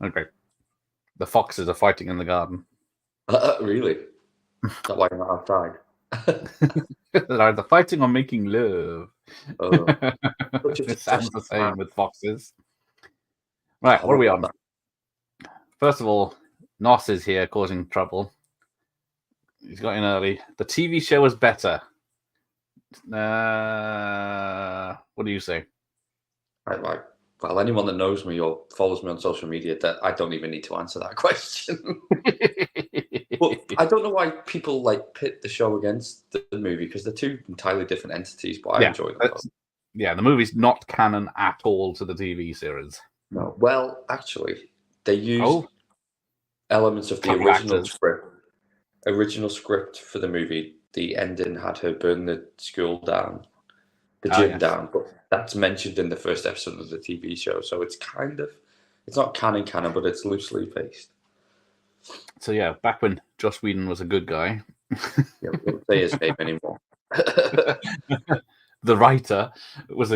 Okay. The foxes are fighting in the garden. Really? Is that why you're not outside? They're either fighting or making love. Oh, It sounds the same with foxes. Right, what are we on? That. First of all, Nos is here causing trouble. He's got in early. The TV show was better. What do you say? Right. Well, anyone that knows me or follows me on social media, that I don't even need to answer that question. Well, I don't know why people pit the show against the movie, because they're two entirely different entities, but I enjoy them both. Yeah, the movie's not canon at all to the TV series. No. Well, actually, they used elements of the original script for the movie. The ending had her burn the school down, the gym down, but that's mentioned in the first episode of the TV show, so it's not canon, but it's loosely based. So yeah, back when Joss Whedon was a good guy. Yeah, we won't say his name anymore. The writer was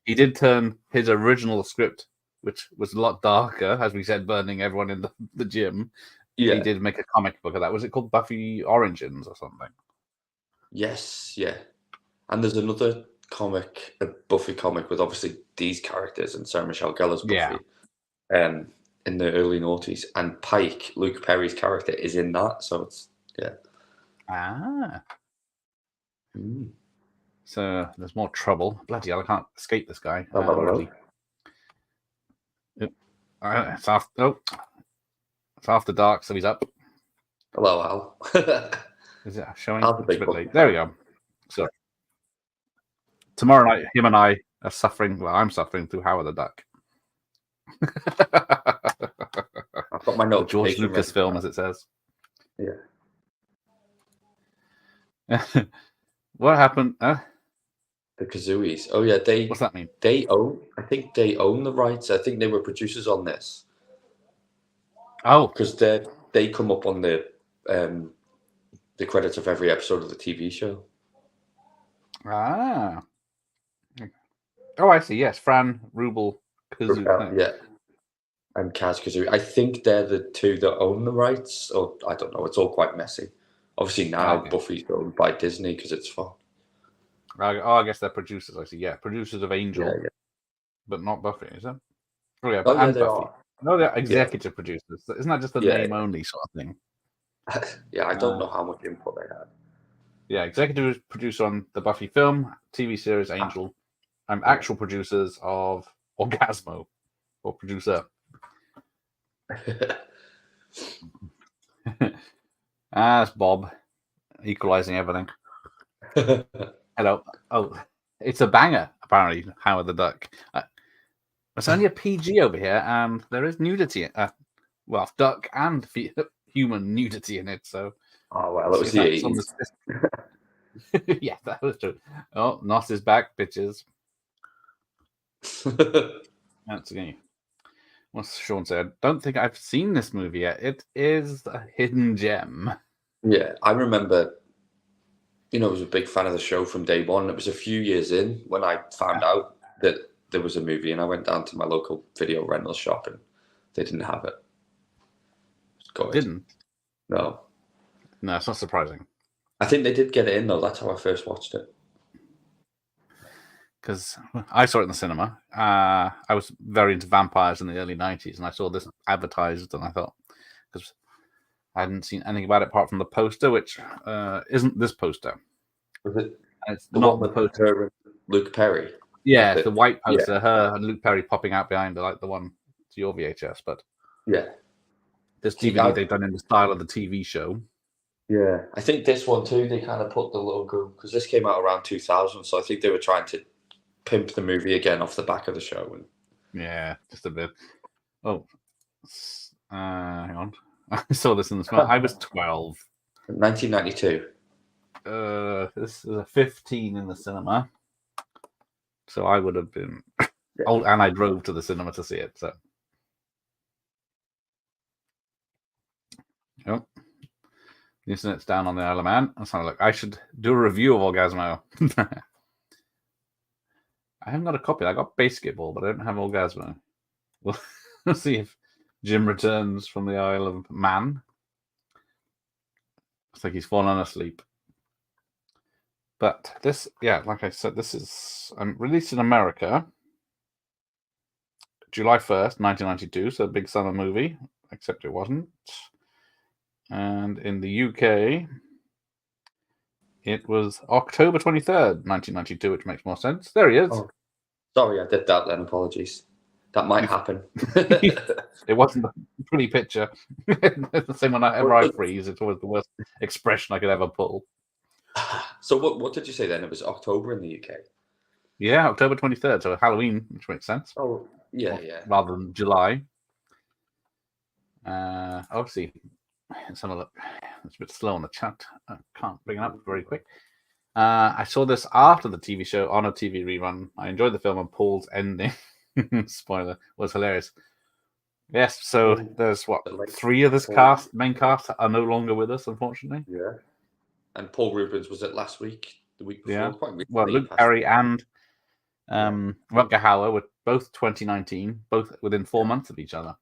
he did turn his original script, which was a lot darker, as we said, burning everyone in the gym. Yeah. He did make a comic book of that. Was it called Buffy Origins or something? Yes, yeah. And there's another comic, a Buffy comic, with obviously these characters and Sarah Michelle Gellar's Buffy. Yeah. In the early noughties, and Pike, Luke Perry's character, is in that. So it's So there's more trouble. Bloody hell, I can't escape this guy. It's after dark, so he's up. Hello, Al. Is it showing? It's a bit late. There we go. So tomorrow night, him and I are suffering. Well, I'm suffering through Howard the Duck. I've got my note. George Lucas film, as it says. Yeah. What happened? The Kazooies. Oh yeah, what's that mean? I think they own the rights. I think they were producers on this. Oh, because they come up on the credits of every episode of the TV show. Ah. Oh, I see. Yes, Fran, Rubel, Kazoo. Yeah. And Kaz Kazooie. I think they're the two that own the rights. Or I don't know. It's all quite messy. Obviously now Buffy's owned by Disney because it's fun. I guess they're producers. I see. Yeah, producers of Angel, but not Buffy, is it? Oh yeah, but they Buffy. No, they're executive producers. Isn't that just the name only sort of thing? Yeah, I don't know how much input they had. Yeah, executive producer on the Buffy film, TV series Angel, and actual producers of Orgasmo, or producer. That's Bob, equalizing everything. Hello. Oh, it's a banger, apparently, Howard the Duck. It's only a PG over here, and there is nudity. Well, duck and human nudity in it, so... Oh, well, it was the 80s. Yeah, that was true. Oh, Nos is back, bitches. That's okay. What's Sean said? Don't think I've seen this movie yet. It is a hidden gem. Yeah, I remember, I was a big fan of the show from day one. It was a few years in when I found out that there was a movie, and I went down to my local video rental shop, and they didn't have it. Didn't? No. No, it's not surprising. I think they did get it in, though. That's how I first watched it. Because I saw it in the cinema. I was very into vampires in the early 90s, and I saw this advertised, and I thought, because I hadn't seen anything about it apart from the poster, which isn't this poster. Was it? It's not the poster. Luke Perry. Yeah, it's the white poster, her and Luke Perry popping out behind her, like the one to your VHS, but this DVD they've done in the style of the TV show. Yeah, I think this one too, they kind of put the logo, because this came out around 2000, so I think they were trying to pimp the movie again off the back of the show. And... Yeah, just a bit. Oh, hang on. I saw this in the cinema. I was 12. 1992. This is a 15 in the cinema. So I would have been old, and I drove to the cinema to see it. So, the internet's down on the Isle of Man. That's not like I should do a review of Orgasmo. I haven't got a copy. I got Basketball, but I don't have Orgasmo. We'll see if Jim returns from the Isle of Man. It's like he's fallen asleep. But this, yeah, like I said, this is released in America July 1st, 1992, so a big summer movie, except it wasn't. And in the UK, it was October 23rd, 1992, which makes more sense. There he is. Oh, sorry, I did that then. Apologies. That might happen. It wasn't a pretty picture. The same whenever I freeze, it's always the worst expression I could ever pull. So what did you say then? It was October in the UK? Yeah, October 23rd, so Halloween, which makes sense. Oh, yeah, yeah. Rather than July. Obviously, let's have a look. It's a bit slow on the chat. I can't bring it up very quick. I saw this after the TV show on a TV rerun. I enjoyed the film, and Paul's ending, spoiler, was hilarious. Yes, so there's what, 3 of this main cast are no longer with us, unfortunately. Yeah. And Paul Rubens was it last week, the week before? Yeah. Quite recently, well, Luke Perry and Rutger Hauer were both 2019, both within 4 months of each other.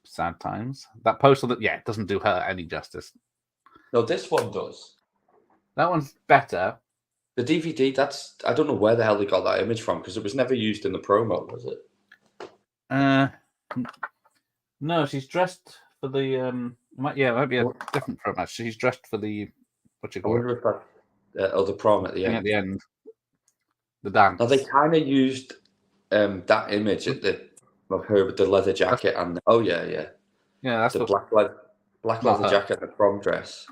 Sad times. That poster, it doesn't do her any justice. No, this one does. That one's better. The DVD, I don't know where the hell they got that image from, because it was never used in the promo, was it? No, she's dressed for the it might be a different promo. She's dressed for the I wonder if that the prom at the end. At the end, the dance. Now they kind of used that image of her with the leather jacket and that's the black leather jacket and the prom dress.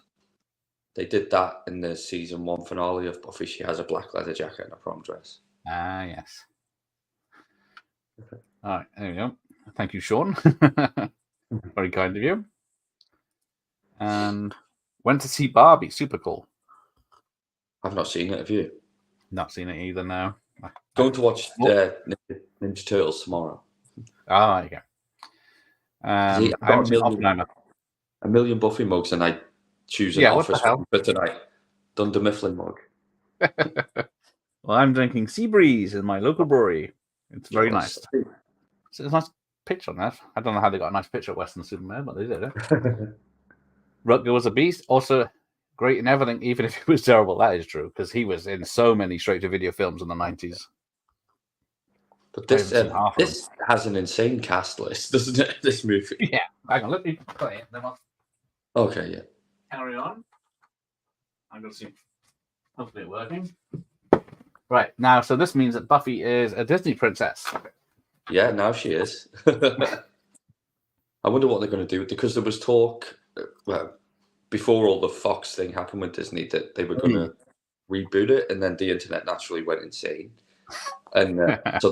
They did that in the season 1 finale of Buffy. She has a black leather jacket and a prom dress. Ah, yes. Okay. All right, there we go. Thank you, Sean. Very kind of you. And went to see Barbie. Super cool. I've not seen it. Have you? Not seen it either. No. Going to watch Ninja Turtles tomorrow. Oh, there you go. I haven't seen Oppenheimer. A million Buffy mugs, and I choose an office for tonight. Dunder Mifflin mug. Well, I'm drinking Sea Breeze in my local brewery. It's very nice. It's a nice picture on that. I don't know how they got a nice picture of Western Superman, but they did it. Rutger was a beast. Also great in everything, even if he was terrible. That is true, because he was in so many straight-to-video films in the 90s. But this has an insane cast list, doesn't it? This movie. Yeah. Hang on, let me play it. Okay, yeah. Carry on. I'm going to see. Hopefully it's working. Right, now, so this means that Buffy is a Disney princess. Yeah, now she is. I wonder what they're going to do, because there was talk, before all the Fox thing happened with Disney, that they were going to reboot it, and then the internet naturally went insane. And so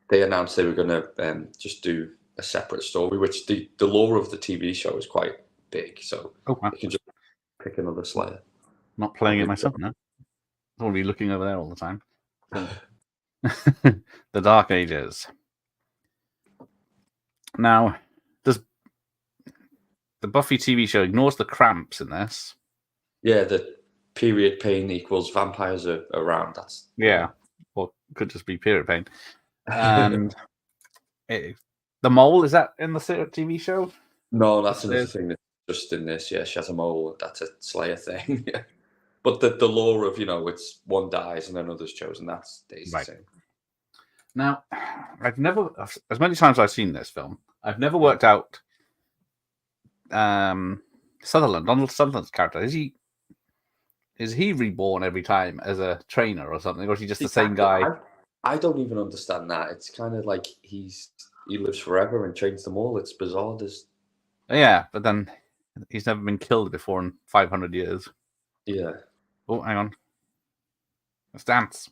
they announced they were going to just do a separate story, which the lore of the TV show is quite big, so you can just pick another Slayer. Not playing it myself now. I'm already looking over there all the time. The Dark Ages. Now, does the Buffy TV show ignores the cramps in this? Yeah, the period pain equals vampires are around. That's or could just be period pain. And the mole, is that in the TV show? No, that's another thing that's just in this. Yeah, she has a mole. That's a Slayer thing. Yeah. But the lore of, it's one dies and then others chosen, that stays the same. Now, I've never, as many times as I've seen this film, I've never worked out Donald Sutherland's character. Is he reborn every time as a trainer or something, or is he just the same guy? I don't even understand that. It's kind of like he lives forever and trains them all. It's bizarre. Yeah, but then he's never been killed before in 500 years. Yeah. Oh, hang on. Let's dance.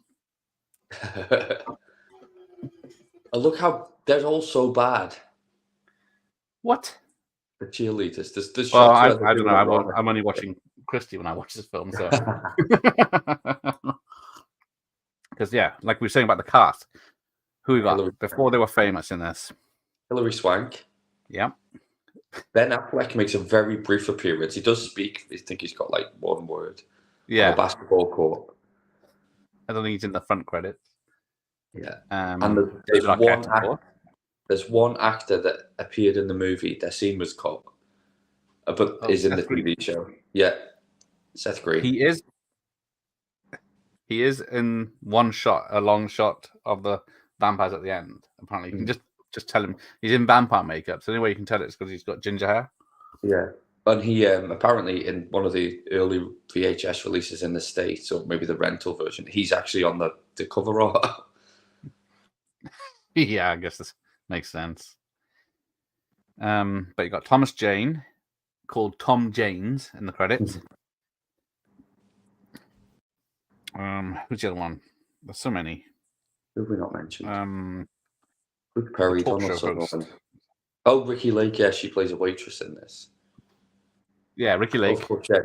Look how they're all so bad. What? The cheerleaders. There's well, I don't know. I'm only watching Christy when I watch this film, so. Because like we were saying about the cast, who we got before they were famous in this? Hilary Swank. Yeah. Ben Affleck makes a very brief appearance. He does speak. I think he's got like one word. Yeah. On a basketball court. I don't think he's in the front credits. Yeah. And there's one actor. there's one actor that appeared in the movie. Their scene was cut, but is in the Seth Green. TV show. Yeah, Seth Green. He is in one shot, a long shot of the vampires at the end. Apparently, you can just tell him he's in vampire makeup. So the only way you can tell it's because he's got ginger hair. Yeah, and he apparently in one of the early VHS releases in the States, or maybe the rental version, he's actually on the cover art. Yeah, I guess this makes sense. But you got Thomas Jane, called Tom Janes, in the credits. Who's the other one? There's so many. Who have we not mentioned? Luke The Perry, talk Donald show host. Sutherland. Oh, Ricky Lake. Yeah, she plays a waitress in this. Yeah, Ricky Lake. Of course, yeah.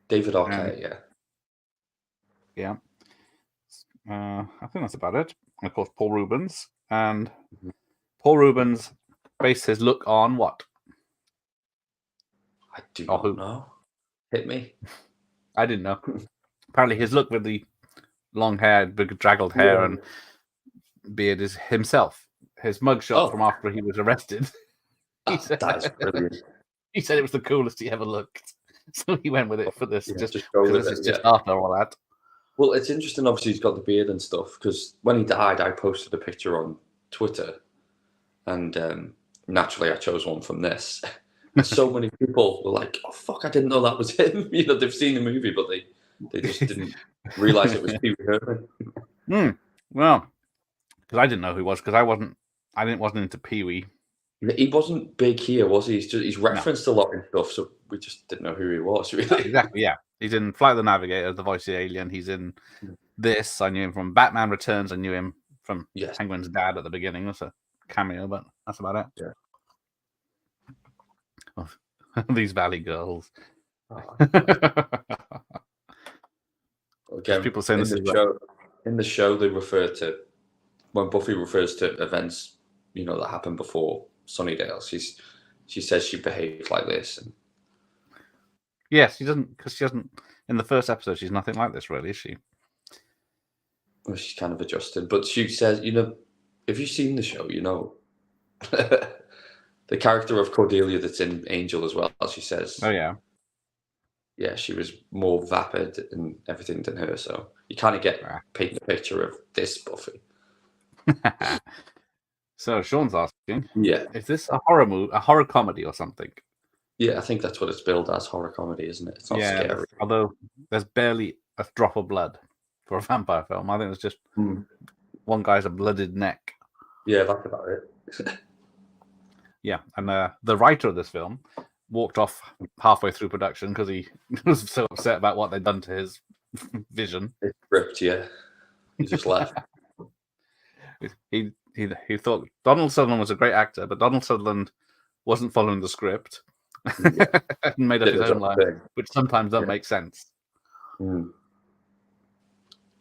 David Arquette. Yeah. I think that's about it. And of course, Paul Rubens. And Paul Rubens based his look on what? I do not know. Hit me. I didn't know. Apparently, his look with the long hair, big draggled hair, and beard is himself. His mugshot from after he was arrested. That is brilliant. He said it was the coolest he ever looked. So he went with it for this. Just just after all that. Well, it's interesting. Obviously, he's got the beard and stuff. Because when he died, I posted a picture on Twitter, and naturally, I chose one from this. So many people were like, "Oh fuck, I didn't know that was him." You know, they've seen the movie, but they just didn't realize it was Pee Wee Herman. Well, because I didn't know who he was, because I wasn't into Pee Wee. He wasn't big here, was he? He's referenced a lot in stuff, so we just didn't know who he was, really. Exactly, yeah. He's in Flight of the Navigator, the voice of the alien. He's in this. I knew him from Batman Returns. I knew him from Penguin's dad at the beginning. That's a cameo, but that's about it. Yeah. Oh, these Valley girls. Again, people saying in the show, they refer to, when Buffy refers to events, that happened before Sunnydale. She says she behaved like this. And... Yes, she doesn't, because she doesn't. In the first episode, she's nothing like this, really, is she? Well, she's kind of adjusted, but she says, if you've seen the show, the character of Cordelia that's in Angel as well. She says, "Oh yeah, yeah, she was more vapid and everything than her." So you kind of get painting a picture of this Buffy. So Sean's asking, yeah, is this a horror comedy or something? Yeah, I think that's what it's billed as, horror comedy, isn't it? It's not scary. Although there's barely a drop of blood for a vampire film. I think it's just one guy's a blooded neck. Yeah, that's about it. Yeah, and the writer of this film walked off halfway through production because he was so upset about what they'd done to his vision. It ripped, yeah. He just left. He thought Donald Sutherland was a great actor, but Donald Sutherland wasn't following the script and made up his own line, which sometimes doesn't make sense. You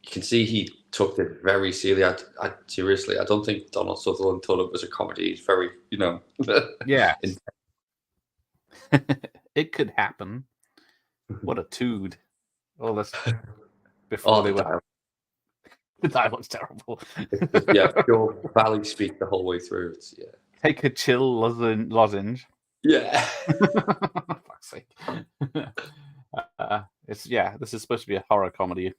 can see he took it very seriously. Seriously, I don't think Donald Sutherland thought it was a comedy. He's very, Yeah. It could happen. What a tood. All this before they were... The dialogue's terrible. Yeah, pure Valley speak the whole way through. Take a chill lozenge. Yeah. Fuck's sake. This is supposed to be a horror comedy.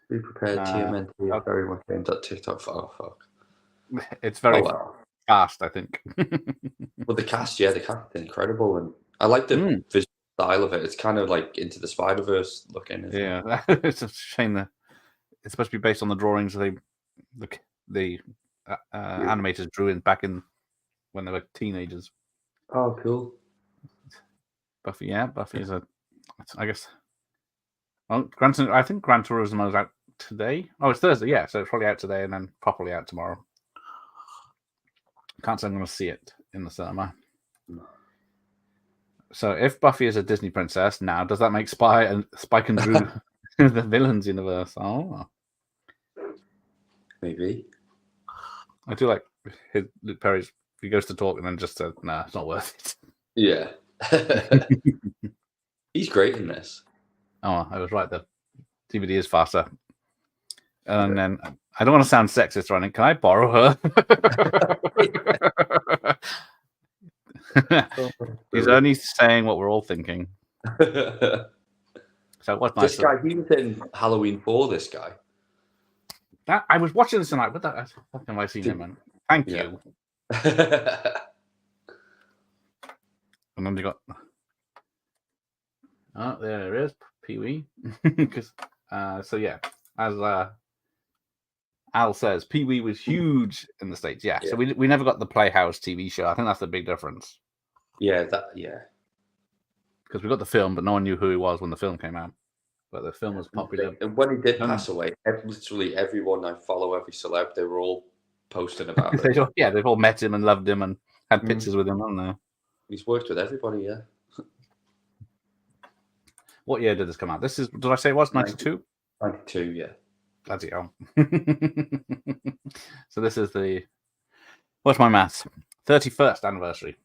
Be prepared, TMNT are very much aimed at TikTok. Oh, fuck. It's very fast, I think. Well, the cast is incredible, and I like the visual style of it. It's kind of like Into the Spider-Verse looking. Yeah, it's a shame that it's supposed to be based on the drawings the animators drew back in when they were teenagers. Oh, cool. Buffy is I guess. Well, I think Gran Turismo is out today. Oh, it's Thursday, yeah. So it's probably out today and then properly out tomorrow. Can't say I'm going to see it in the cinema. No. So if Buffy is a Disney princess now, does that make Spike and Drew the villains universe? Oh, maybe. I do like Luke Perry's. He goes to talk and then just said, "Nah, it's not worth it." Yeah, he's great in this. Oh, I was right. The DVD is faster. And then I don't want to sound sexist or anything. Can I borrow her? He's only saying what we're all thinking. So what's nice? This guy, he was in Halloween 4. This guy. I was watching this tonight. What the fuck have I seen him in? Thank you. And then they got. Oh, there it is, Pee Wee. Because so yeah, as Al says, Pee Wee was huge in the States. Yeah, so we never got the Playhouse TV show. I think that's the big difference. Yeah, because we got the film, but no one knew who he was when the film came out. But the film was popular. And when he did pass away, literally everyone I follow, every celeb, they were all posting about it. Yeah, they've all met him and loved him and had pictures with him, haven't they? He's worked with everybody, yeah. What year did this come out? This is, did I say it was 92? 92, yeah. Bloody hell. So this is what's my maths? 31st anniversary.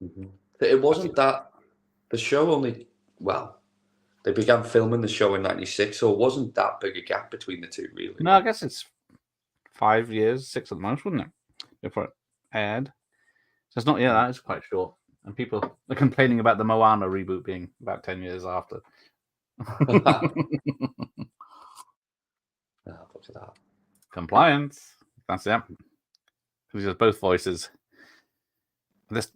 Mm-hmm. It wasn't that, the show only, they began filming the show in 96, so it wasn't that big a gap between the two, really. No, I guess it's 5 years, 6 at the most, wouldn't it? Before it aired. So it's not, that is quite short. And people are complaining about the Moana reboot being about 10 years after. Look at that. Compliance. That's it. Because he does both voices. This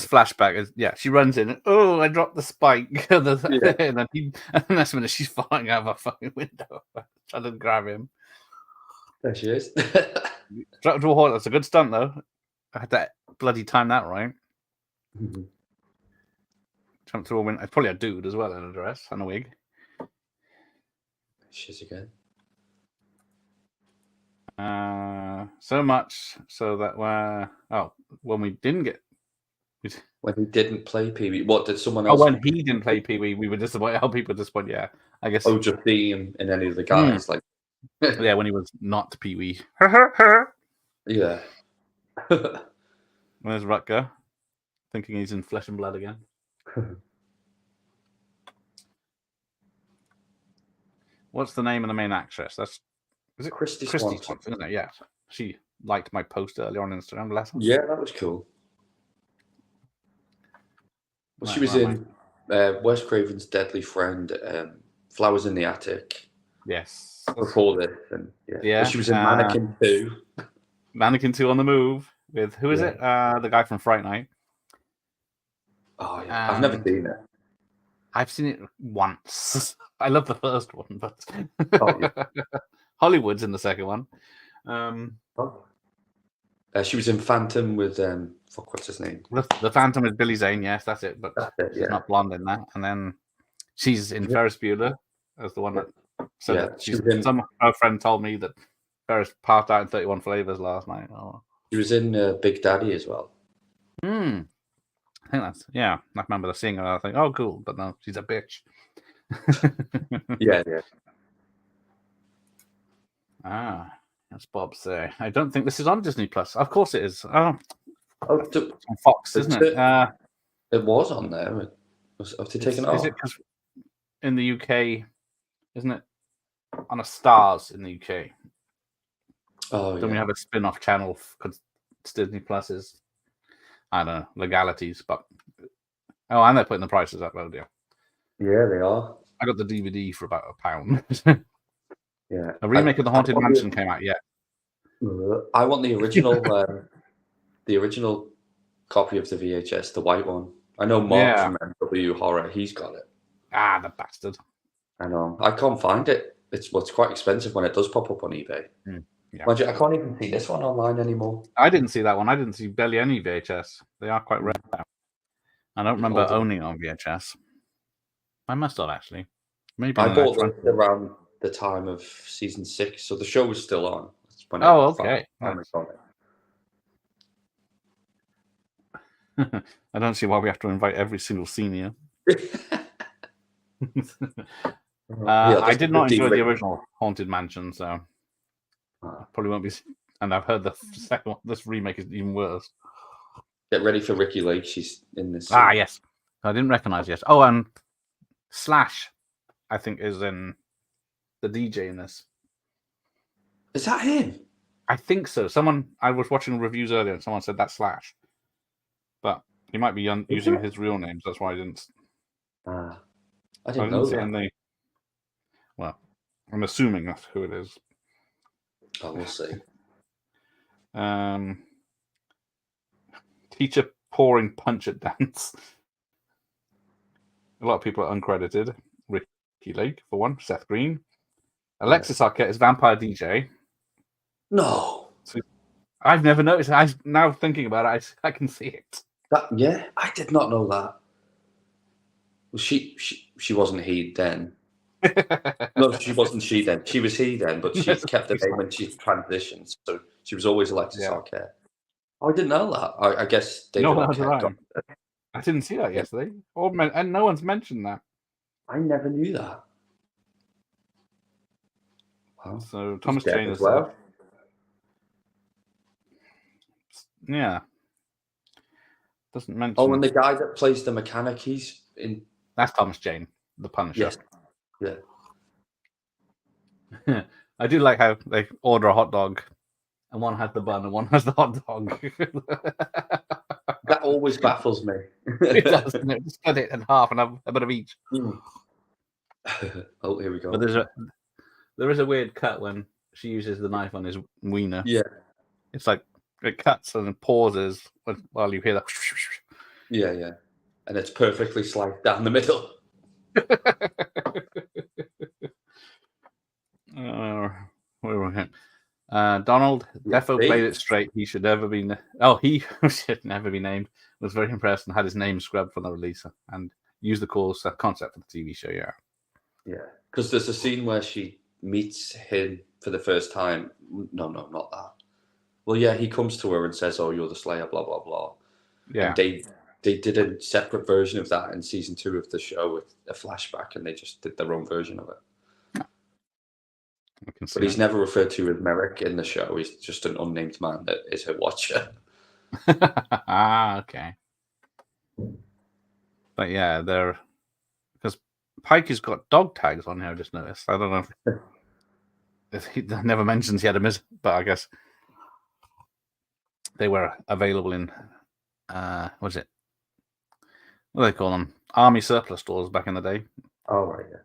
flashback is, she runs in. Oh, I dropped the spike. And then next minute she's falling out of a fucking window. Trying to grab him. There she is. Dropped to a horse. That's a good stunt, though. I had to bloody time that right. Mm-hmm. Jumped through a window. It's probably a dude as well in a dress and a wig. She's again. So much so that when we didn't get. When he didn't play Pee Wee, what did someone else? Oh, when he didn't play Pee Wee, we were disappointed. How people were disappointed, yeah. I guess. Oh, just seeing him in any of the guys, like. Yeah, when he was not Pee Wee. Yeah. Where's Rutger? Thinking he's in Flesh and Blood again. What's the name of the main actress? Is it Christy Swanson, isn't it? Yeah. She liked my post earlier on Instagram. Yeah, that was cool. Well, she was in Wes Craven's Deadly Friend, Flowers in the Attic. Yes. Before this, and she was in Mannequin 2. Mannequin 2 on the Move with who is it? The guy from Fright Night. Oh yeah, I've never seen it. I've seen it once. I love the first one, but yeah. Hollywood's in the second one. She was in Phantom with what's his name? The Phantom is Billy Zane. Yes, that's it. But she's not blonde in that. And then she's in Ferris Bueller as the one that. So some her friend told me that Ferris passed out in 31 Flavors last night. Oh. She was in Big Daddy as well. I think that's I remember seeing her. I think, oh, cool, but no, she's a bitch. Yeah. That's Bob say. I don't think this is on Disney Plus. Of course it is. On Fox, isn't it? It was on there. Have they taken it off? Is it because in the UK, isn't it on a Stars in the UK? Oh, Don't we have a spin-off channel because Disney Plus is, I don't know, legalities, but and they're putting the prices up. Oh dear. Yeah, they are. I got the DVD for about £1. Yeah. A remake of the Haunted Mansion came out. Yeah. I want the original, the original copy of the VHS, the white one. I know Mark from MW Horror. He's got it. Ah, the bastard. I know. I can't find it. It's quite expensive when it does pop up on eBay. Yeah. Mind you, I can't even see this one online anymore. I didn't see that one. I didn't see barely any VHS. They are quite rare. I don't remember owning on VHS. I must have actually. Maybe I bought it around the time of season 6, so the show was still on. Okay. I don't see why we have to invite every single senior. I did not enjoy the original Haunted Mansion, so probably won't be. And I've heard the second one. This remake is even worse. Get ready for Ricky Lake. She's in this. Yes. I didn't recognize yet. Oh, and Slash, I think, is in the DJ in this. Is that him? I think so. I was watching reviews earlier, and someone said that's Slash. But He might be using his real names. That's why I didn't. I I didn't didn't know see that. any. Well, I'm assuming that's who it is. Oh, we'll see. Teacher pouring punch at dance. A lot of people are uncredited. Ricky Lake, for one. Seth Green. Alexis Arquette is Vampire DJ. No. So I've never noticed. Now thinking about it, I can see it. Yeah, I did not know that. Well, she wasn't he then. No, she wasn't she then. She was he then, but she kept the name when she transitioned. So she was always Alexis Arquette. Oh, I didn't know that. I guess David Arquette. I didn't see that yesterday. And no one's mentioned that. I never knew that. Wow. So Thomas Jane as well. Yeah. Doesn't mention. Oh, and the guy that plays the mechanic, he's in. That's Thomas Jane, the Punisher. Yes. Yeah. I do like how they order a hot dog, and one has the bun and one has the hot dog. That always baffles me. It does. Just cut it in half and have a bit of each. Oh, here we go. But there is a weird cut when she uses the knife on his wiener. Yeah. It's like it cuts and pauses while you hear that. Yeah. And it's perfectly sliced down the middle. Where were we? Donald Defo played it straight. He should never be. He should never be named. Was very impressed and had his name scrubbed from the release and used the course concept of the TV show. Yeah, because there's a scene where she meets him for the first time. No, not that. Well, yeah, he comes to her and says, "Oh, you're the Slayer," blah blah blah. Yeah, and they did a separate version of that in season 2 of the show with a flashback, and they just did their own version of it. But he's never referred to as Merrick in the show. He's just an unnamed man that is her watcher. Okay. But yeah, because Pike has got dog tags on here. I just noticed. I don't know if he never mentions he had a but I guess they were available in what do they call them? Army surplus stores back in the day. Oh right, yeah.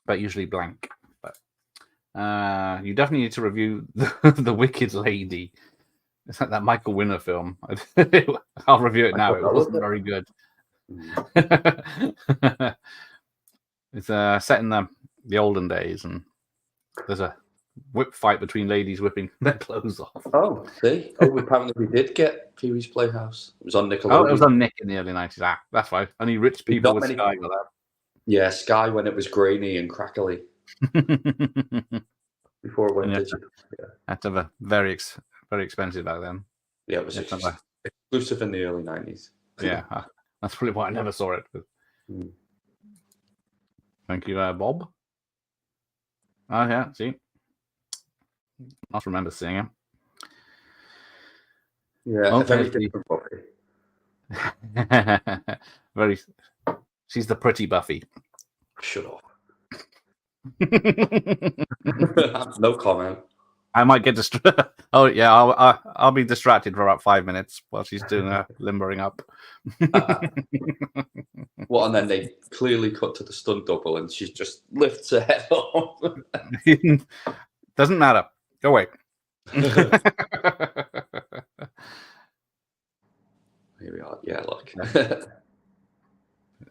But usually blank. You definitely need to review the Wicked Lady. It's like that Michael Winner film. I'll review it now. It wasn't very good. It's set in the olden days, and there's a whip fight between ladies whipping their clothes off. Oh, see? Apparently we did get Pee-wee's Playhouse. It was on Nickelodeon. Oh, it was on Nick in the early 90s. That's right. Only rich people with Sky got that. Yeah, Sky when it was grainy and crackly. Before it went digital. Yeah. That's very expensive back then. Yeah, it was exclusive in the early 90s. Yeah, that's probably why I never saw it. Thank you, Bob. Oh, yeah, see? I don't remember seeing him. Yeah, very different Buffy. She's the pretty Buffy. Shut up. No comment. I might get distracted. Oh yeah, I'll be distracted for about 5 minutes while she's doing limbering up. Well, and then they clearly cut to the stunt double, and she just lifts her head up. Doesn't matter. Go away. Here we are. Yeah, look.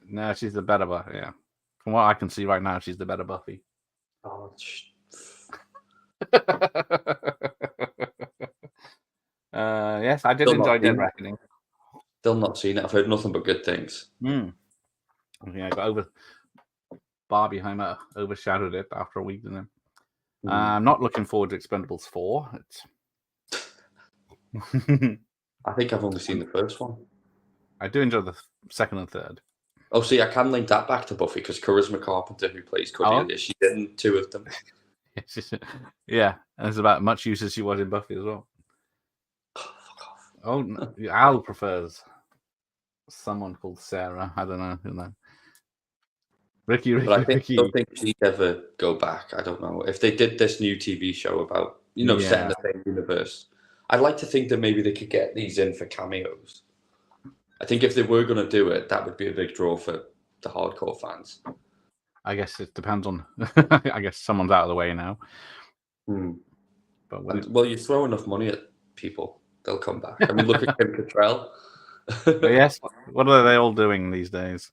No, she's the better Buffy. Yeah, from what I can see right now, she's the better Buffy. Oh, yes, I did enjoy Dead Reckoning. Still not seen it. I've heard nothing but good things. Yeah, I got Barbieheimer overshadowed it after a week, didn't it? I'm not looking forward to Expendables 4. I think I've only seen the first one. I do enjoy the second and third. Oh, see, I can link that back to Buffy because Charisma Carpenter, who plays Cordelia, she's in 2 of them. Yeah, and it's about much use as she was in Buffy as well. Oh, no. Al prefers someone called Sarah. I don't know. Ricky. But I don't think she'd ever go back. I don't know. If they did this new TV show about, set in the same universe, I'd like to think that maybe they could get these in for cameos. I think if they were going to do it, that would be a big draw for the hardcore fans. I guess it depends on. I guess someone's out of the way now. But well, you throw enough money at people, they'll come back. I mean, look at Kim Cattrall. Yes. What are they all doing these days?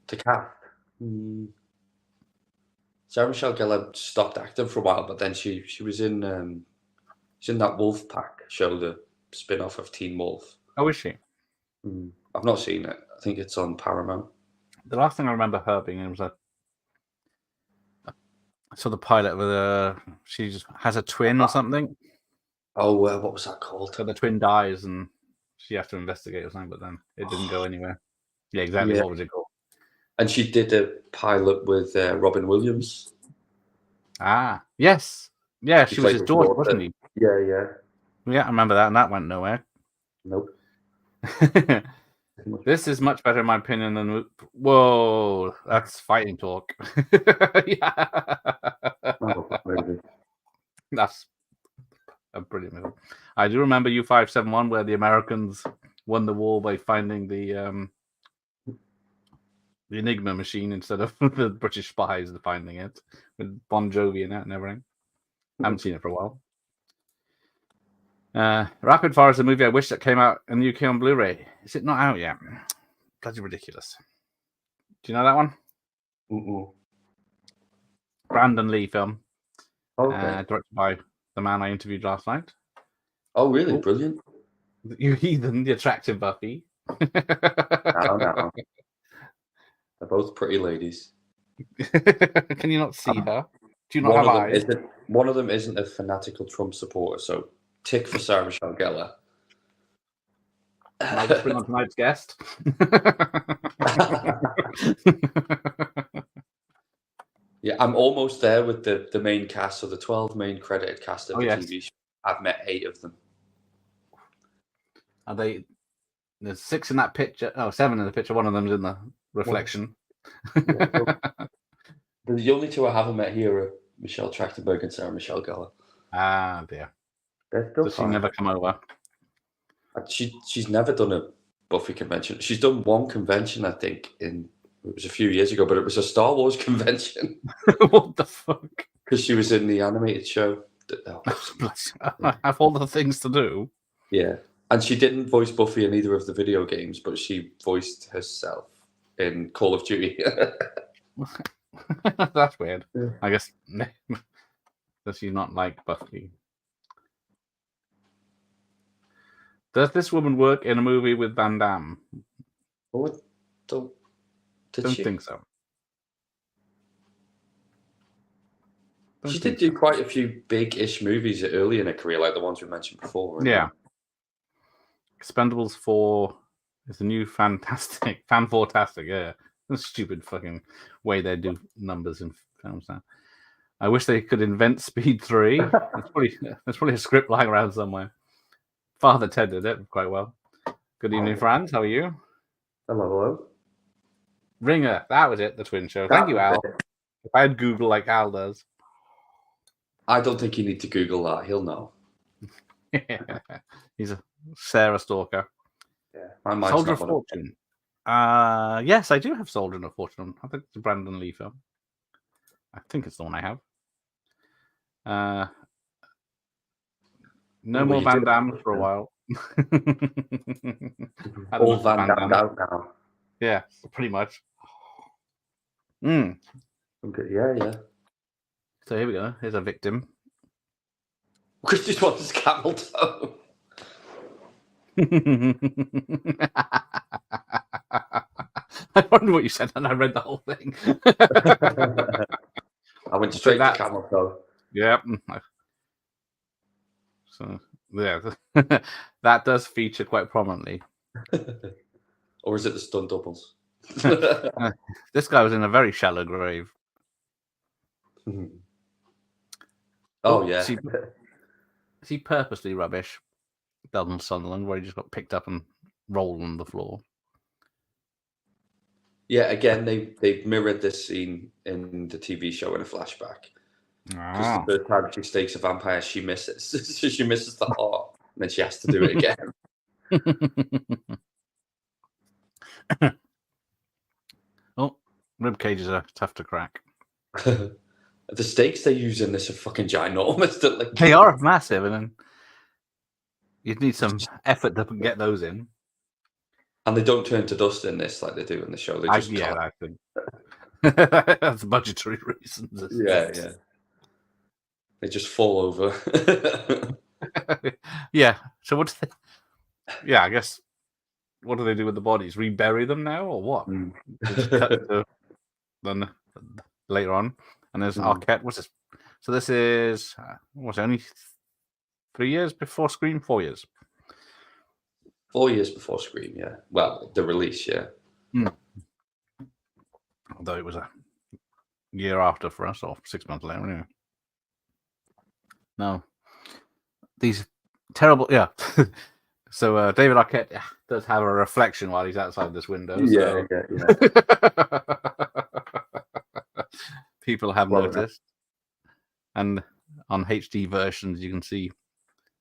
To cast. Sarah Michelle Gellar stopped acting for a while, but then she was in that Wolf Pack show, the spin-off of Teen Wolf. Oh, is she? I've not seen it. I think it's on Paramount. The last thing I remember her being in was I saw the pilot with she just has a twin or something. Oh, what was that called? So the twin dies and she has to investigate or something, but then it didn't go anywhere. Yeah, exactly. Yeah. What was it called? And she did a pilot with Robin Williams. Ah, yes. Yeah, she was his daughter, wasn't he? Yeah. Yeah, I remember that, and that went nowhere. Nope. This is much better in my opinion than... Whoa, that's fighting talk. Yeah. That's a brilliant movie. I do remember U571 where the Americans won the war by finding the Enigma machine instead of the British spies finding it, with Bon Jovi in it and everything. I haven't seen it for a while. Rapid Fire is a movie I wish that came out in the UK on Blu-ray. Is it not out yet? Bloody ridiculous. Do you know that one? Brandon Lee film. Okay. Directed by the man I interviewed last night. Oh, really? Brilliant. You heathen, the attractive Buffy. No. They're both pretty ladies. Can you not see her? Do you not have eyes? One of them isn't a fanatical Trump supporter, so tick for Sarah Michelle Gellar. I'll just bring on tonight's guest. Yeah, I'm almost there with the main cast, so the 12 main credited cast of the TV show. I've met 8 of them. Are they? There's 6 in that picture. Oh, 7 in the picture. One of them's in the reflection. The only 2 I haven't met here are Michelle Trachtenberg and Sarah Michelle Gellar. Ah, dear. Does she never come over? She's never done a Buffy convention. She's done one convention, I think, it was a few years ago, but it was a Star Wars convention. What the fuck? Because she was in the animated show. I have all the things to do. Yeah. And she didn't voice Buffy in either of the video games, but she voiced herself in Call of Duty. That's weird. Yeah. I guess does she not like Buffy? Does this woman work in a movie with Van Damme? Oh, don't think so. She did do quite a few big-ish movies early in her career, like the ones we mentioned before. Yeah. Expendables 4 is the new fantastic. Yeah. The stupid fucking way they do numbers in films now. I wish they could invent Speed 3. There's probably a script lying around somewhere. Father Ted did it quite well. Good evening, friends. How are you? Hello. Ringer. That was it, the twin show. Thank you, Al. If I had Google like Al does. I don't think you need to Google that. He'll know. He's a Sarah stalker. Yeah. Soldier of Fortune. Yes, I do have Soldier of Fortune. I think it's a Brandon Lee film. I think it's the one I have. No more Van Damme for a while. All Van Damme out now. Yeah, pretty much. Okay, yeah. So here we go. Here's a victim. Because this one's camel toe. I wonder what you said, and I read the whole thing. I went straight to camel toe. Yep. So yeah, that does feature quite prominently. Or is it the stunt doubles? This guy was in a very shallow grave. Oh yeah. Is he purposely rubbish? Belden Sunderland, where he just got picked up and rolled on the floor. Yeah, again, they mirrored this scene in the TV show in a flashback. Because the first time she stakes a vampire, she misses. So she misses the heart, and then she has to do it again. Oh, rib cages are tough to crack. The steaks they use in this are fucking ginormous. They are massive, and then you'd need some effort to get those in. And they don't turn to dust in this like they do in the show. They just That's budgetary reasons. Yeah. They just fall over. Yeah. So what? I guess. What do they do with the bodies? Rebury them now, or what? Just cut to then later on, and there's Arquette. What's this? So this is what's it, only 3 years before Scream? 4 years. 4 years before Scream, yeah. Well, the release, yeah. Although it was a year after for us, or 6 months later, anyway. No, these terrible, yeah. So David Arquette does have a reflection while he's outside this window. Yeah. People have noticed, and on HD versions you can see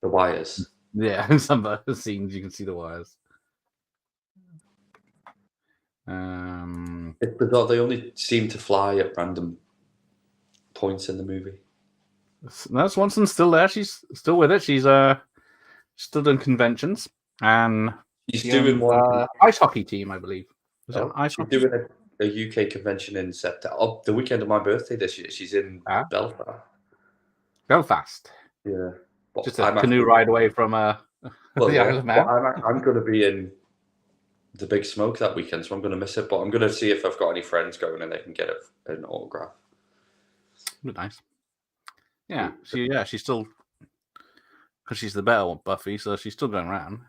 the wires. Yeah, in some scenes you can see the wires. It's bizarre. They only seem to fly at random points in the movie. No, Swanson's still there. She's still with it. She's still doing conventions, and she's doing one ice hockey team, I believe. She's doing a UK convention in September. Oh, the weekend of my birthday this year. She's in Belfast. Belfast. Yeah. But just a canoe ride away from the Isle of Man. I'm going to be in the Big Smoke that weekend, so I'm going to miss it. But I'm going to see if I've got any friends going and they can get an autograph. Would be nice. Yeah, she's still, because she's the better one, Buffy, so she's still going around.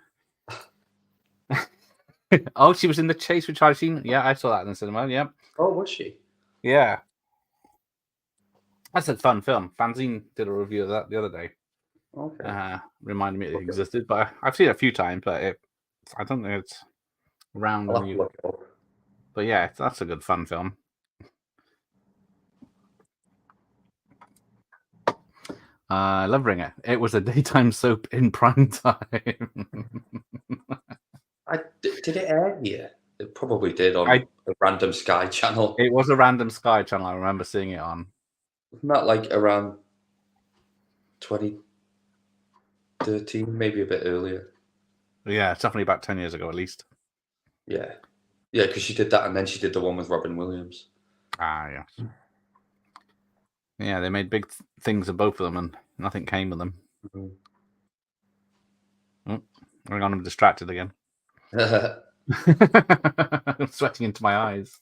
Oh, she was in The Chase with Charlie Sheen. Yeah, I saw that in the cinema. Yeah. Oh, was she? Yeah. That's a fun film. Fanzine did a review of that the other day. Okay. Reminded me it existed, but I've seen it a few times, but I don't think it's around. But yeah, that's a good fun film. I love Ringer. It was a daytime soap in prime time. Did it air here? It probably did on a random Sky channel. It was a random Sky channel. I remember seeing it on. Wasn't that like around 2013, maybe a bit earlier? Yeah, it's definitely about 10 years ago at least. Yeah, because she did that, and then she did the one with Robin Williams. Yes. Yeah, they made big things of both of them, and nothing came of them. Mm-hmm. Oh, hang on, I'm distracted again. I'm sweating into my eyes.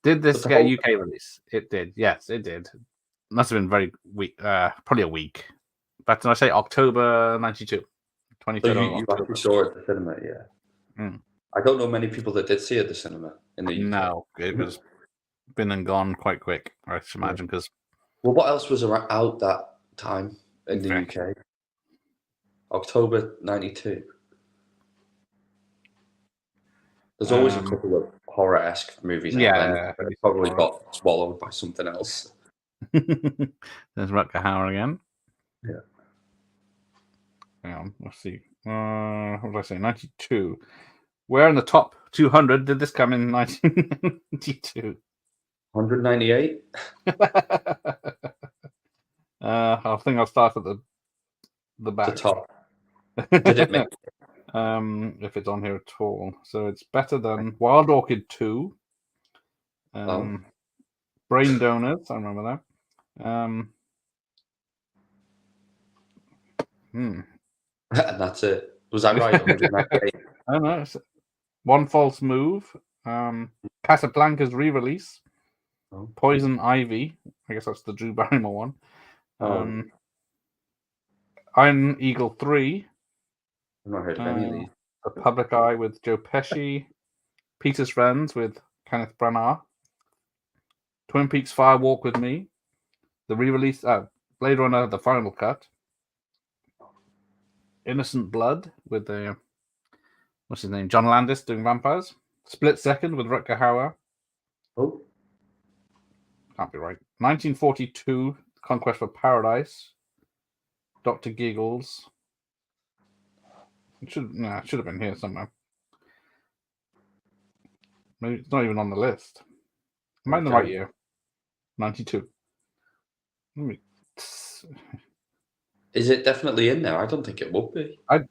Did this get a UK release? It did. Yes, it did. Must have been very weak. Probably a week. But did I say October 92? 23rd so you actually saw it at the cinema, yeah. I don't know many people that did see it at the cinema in the UK. No, it was been and gone quite quick, I should imagine. Because well, what else was out that time in the UK? October 92. There's always a couple of horror-esque movies out there, but it probably got swallowed by something else. There's Rutger Hauer again. Yeah. Hang on, let's see. What did I say? 92. Where in the top 200 did this come in 1992? 198? I think I'll start at the back. The top. Did it make if it's on here at all. So it's better than Wild Orchid 2. Brain Donors, I remember that. And that's it. Was that right? 198? I don't know. One False Move. Casablanca's re-release. Poison Ivy. I guess that's the Drew Barrymore one. Iron Eagle 3. I've not heard of any of these. The Public Eye with Joe Pesci. Peter's Friends with Kenneth Branagh. Twin Peaks Fire Walk with Me. The re-release Blade Runner, the final cut. Innocent Blood with what's his name? John Landis doing vampires. Split Second with Rutger Hauer. Oh. Can't be right. 1942, Conquest for Paradise. Dr. Giggles. It should have been here somewhere. Maybe it's not even on the list. Am I in the right year? 92. Is it definitely in there? I don't think it would be. I'm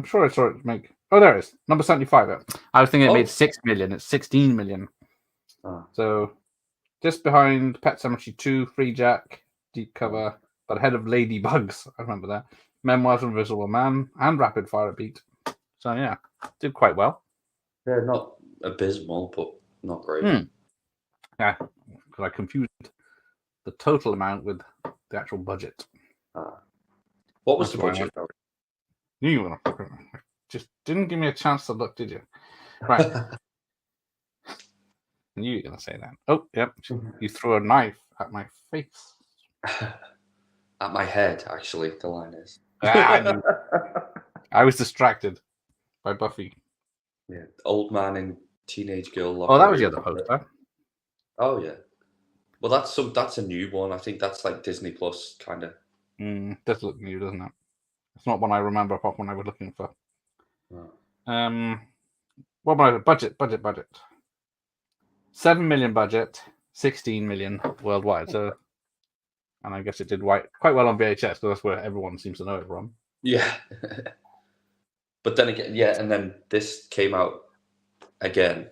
sure I saw it make. Oh, there it is. Number 75. I was thinking it made 6 million. It's 16 million. Oh. So just behind Pet Sematary 2, Free Jack, Deep Cover, but ahead of Ladybugs. I remember that. Memoirs of Invisible Man and Rapid Fire Beat. So yeah, did quite well. They're not abysmal, but not great. Yeah, because I confused the total amount with the actual budget. What was the budget? You were gonna just didn't give me a chance to look, did you? Right. I knew you were gonna say that. Oh, yep. You threw a knife at my face. At my head, actually, the line is. I was distracted by Buffy. Yeah, old man and teenage girl. Oh, that was the other poster. Oh yeah. Well, that's a new one. I think that's like Disney Plus kind of. Does look new, doesn't it? It's not one I remember apart from when I was looking for. Oh. What about budget? 7 million budget, 16 million worldwide. So, and I guess it did quite well on VHS because that's where everyone seems to know it from. Yeah. But then again, and then this came out again.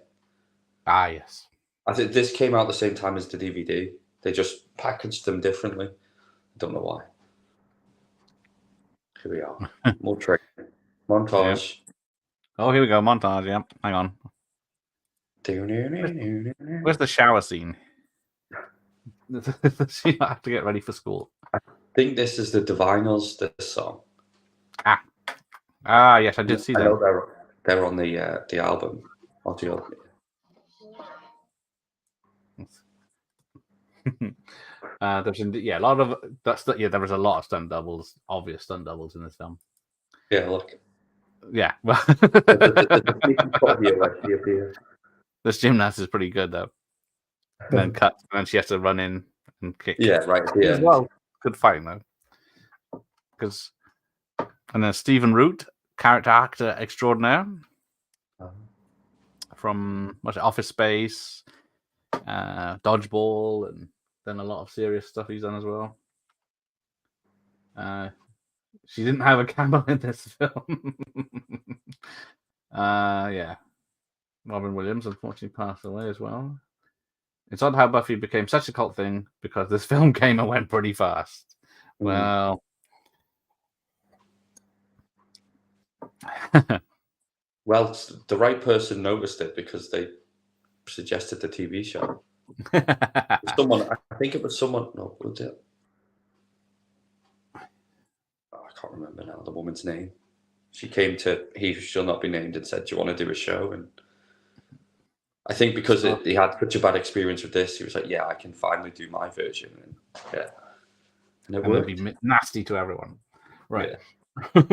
Ah, yes. I think this came out the same time as the DVD. They just packaged them differently. I don't know why. Here we are. More trick. Montage. Yep. Oh, here we go. Montage. Yep. Hang on. Where's the shower scene? The scene I have to get ready for school. I think this is the Diviners, this song. Yes, I did see that. I know they're on the album. There's a lot of there was a lot of stunt doubles, obvious stunt doubles in this film. Yeah, look. Yeah, well, this gymnast is pretty good though. And then cut, and then she has to run in and kick. Yeah, right. Yeah, well, good fighting though. And then Stephen Root, character actor extraordinaire, from Office Space, Dodgeball, and then a lot of serious stuff he's done as well. She didn't have a cameo in this film. Yeah. Robin Williams unfortunately passed away as well. It's odd how Buffy became such a cult thing because this film came and went pretty fast. Well, well, the right person noticed it because they suggested the TV show. Someone, I think it was someone. No, was it? Oh, I can't remember now the woman's name. She came to He Who Shall Not Be Named and said, "Do you want to do a show?" And I think because he had such a bad experience with this, he was like, "Yeah, I can finally do my version." And yeah, and it would be nasty to everyone, right? Yeah.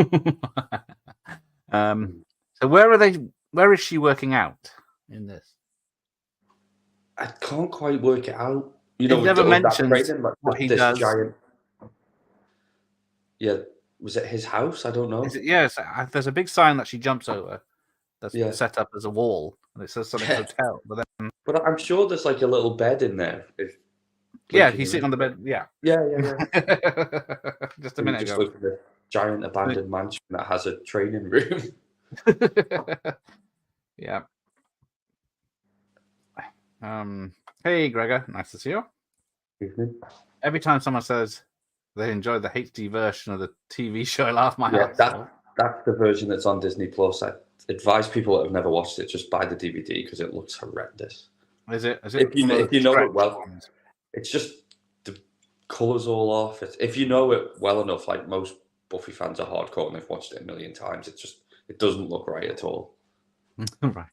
So where is she working out in this? I can't quite work it out. You know, never mentioned what he does. Giant... Yeah, was it his house? I don't know. Yes, there's a big sign that she jumps over. That's set up as a wall, and it says something hotel. But I'm sure there's like a little bed in there. He's sitting on the bed. Yeah. Just a minute ago. Look at the giant abandoned mansion that has a training room. Yeah. Hey, Gregor. Nice to see you. Evening. Every time someone says they enjoyed the HD version of the TV show, I laugh my head off. That's the version that's on Disney Plus. I advise people that have never watched it, just buy the DVD because it looks horrendous. Is it? If you know it well, it's just the colours all off. If you know it well enough, like most Buffy fans are hardcore and they've watched it a million times, it doesn't look right at all. Right.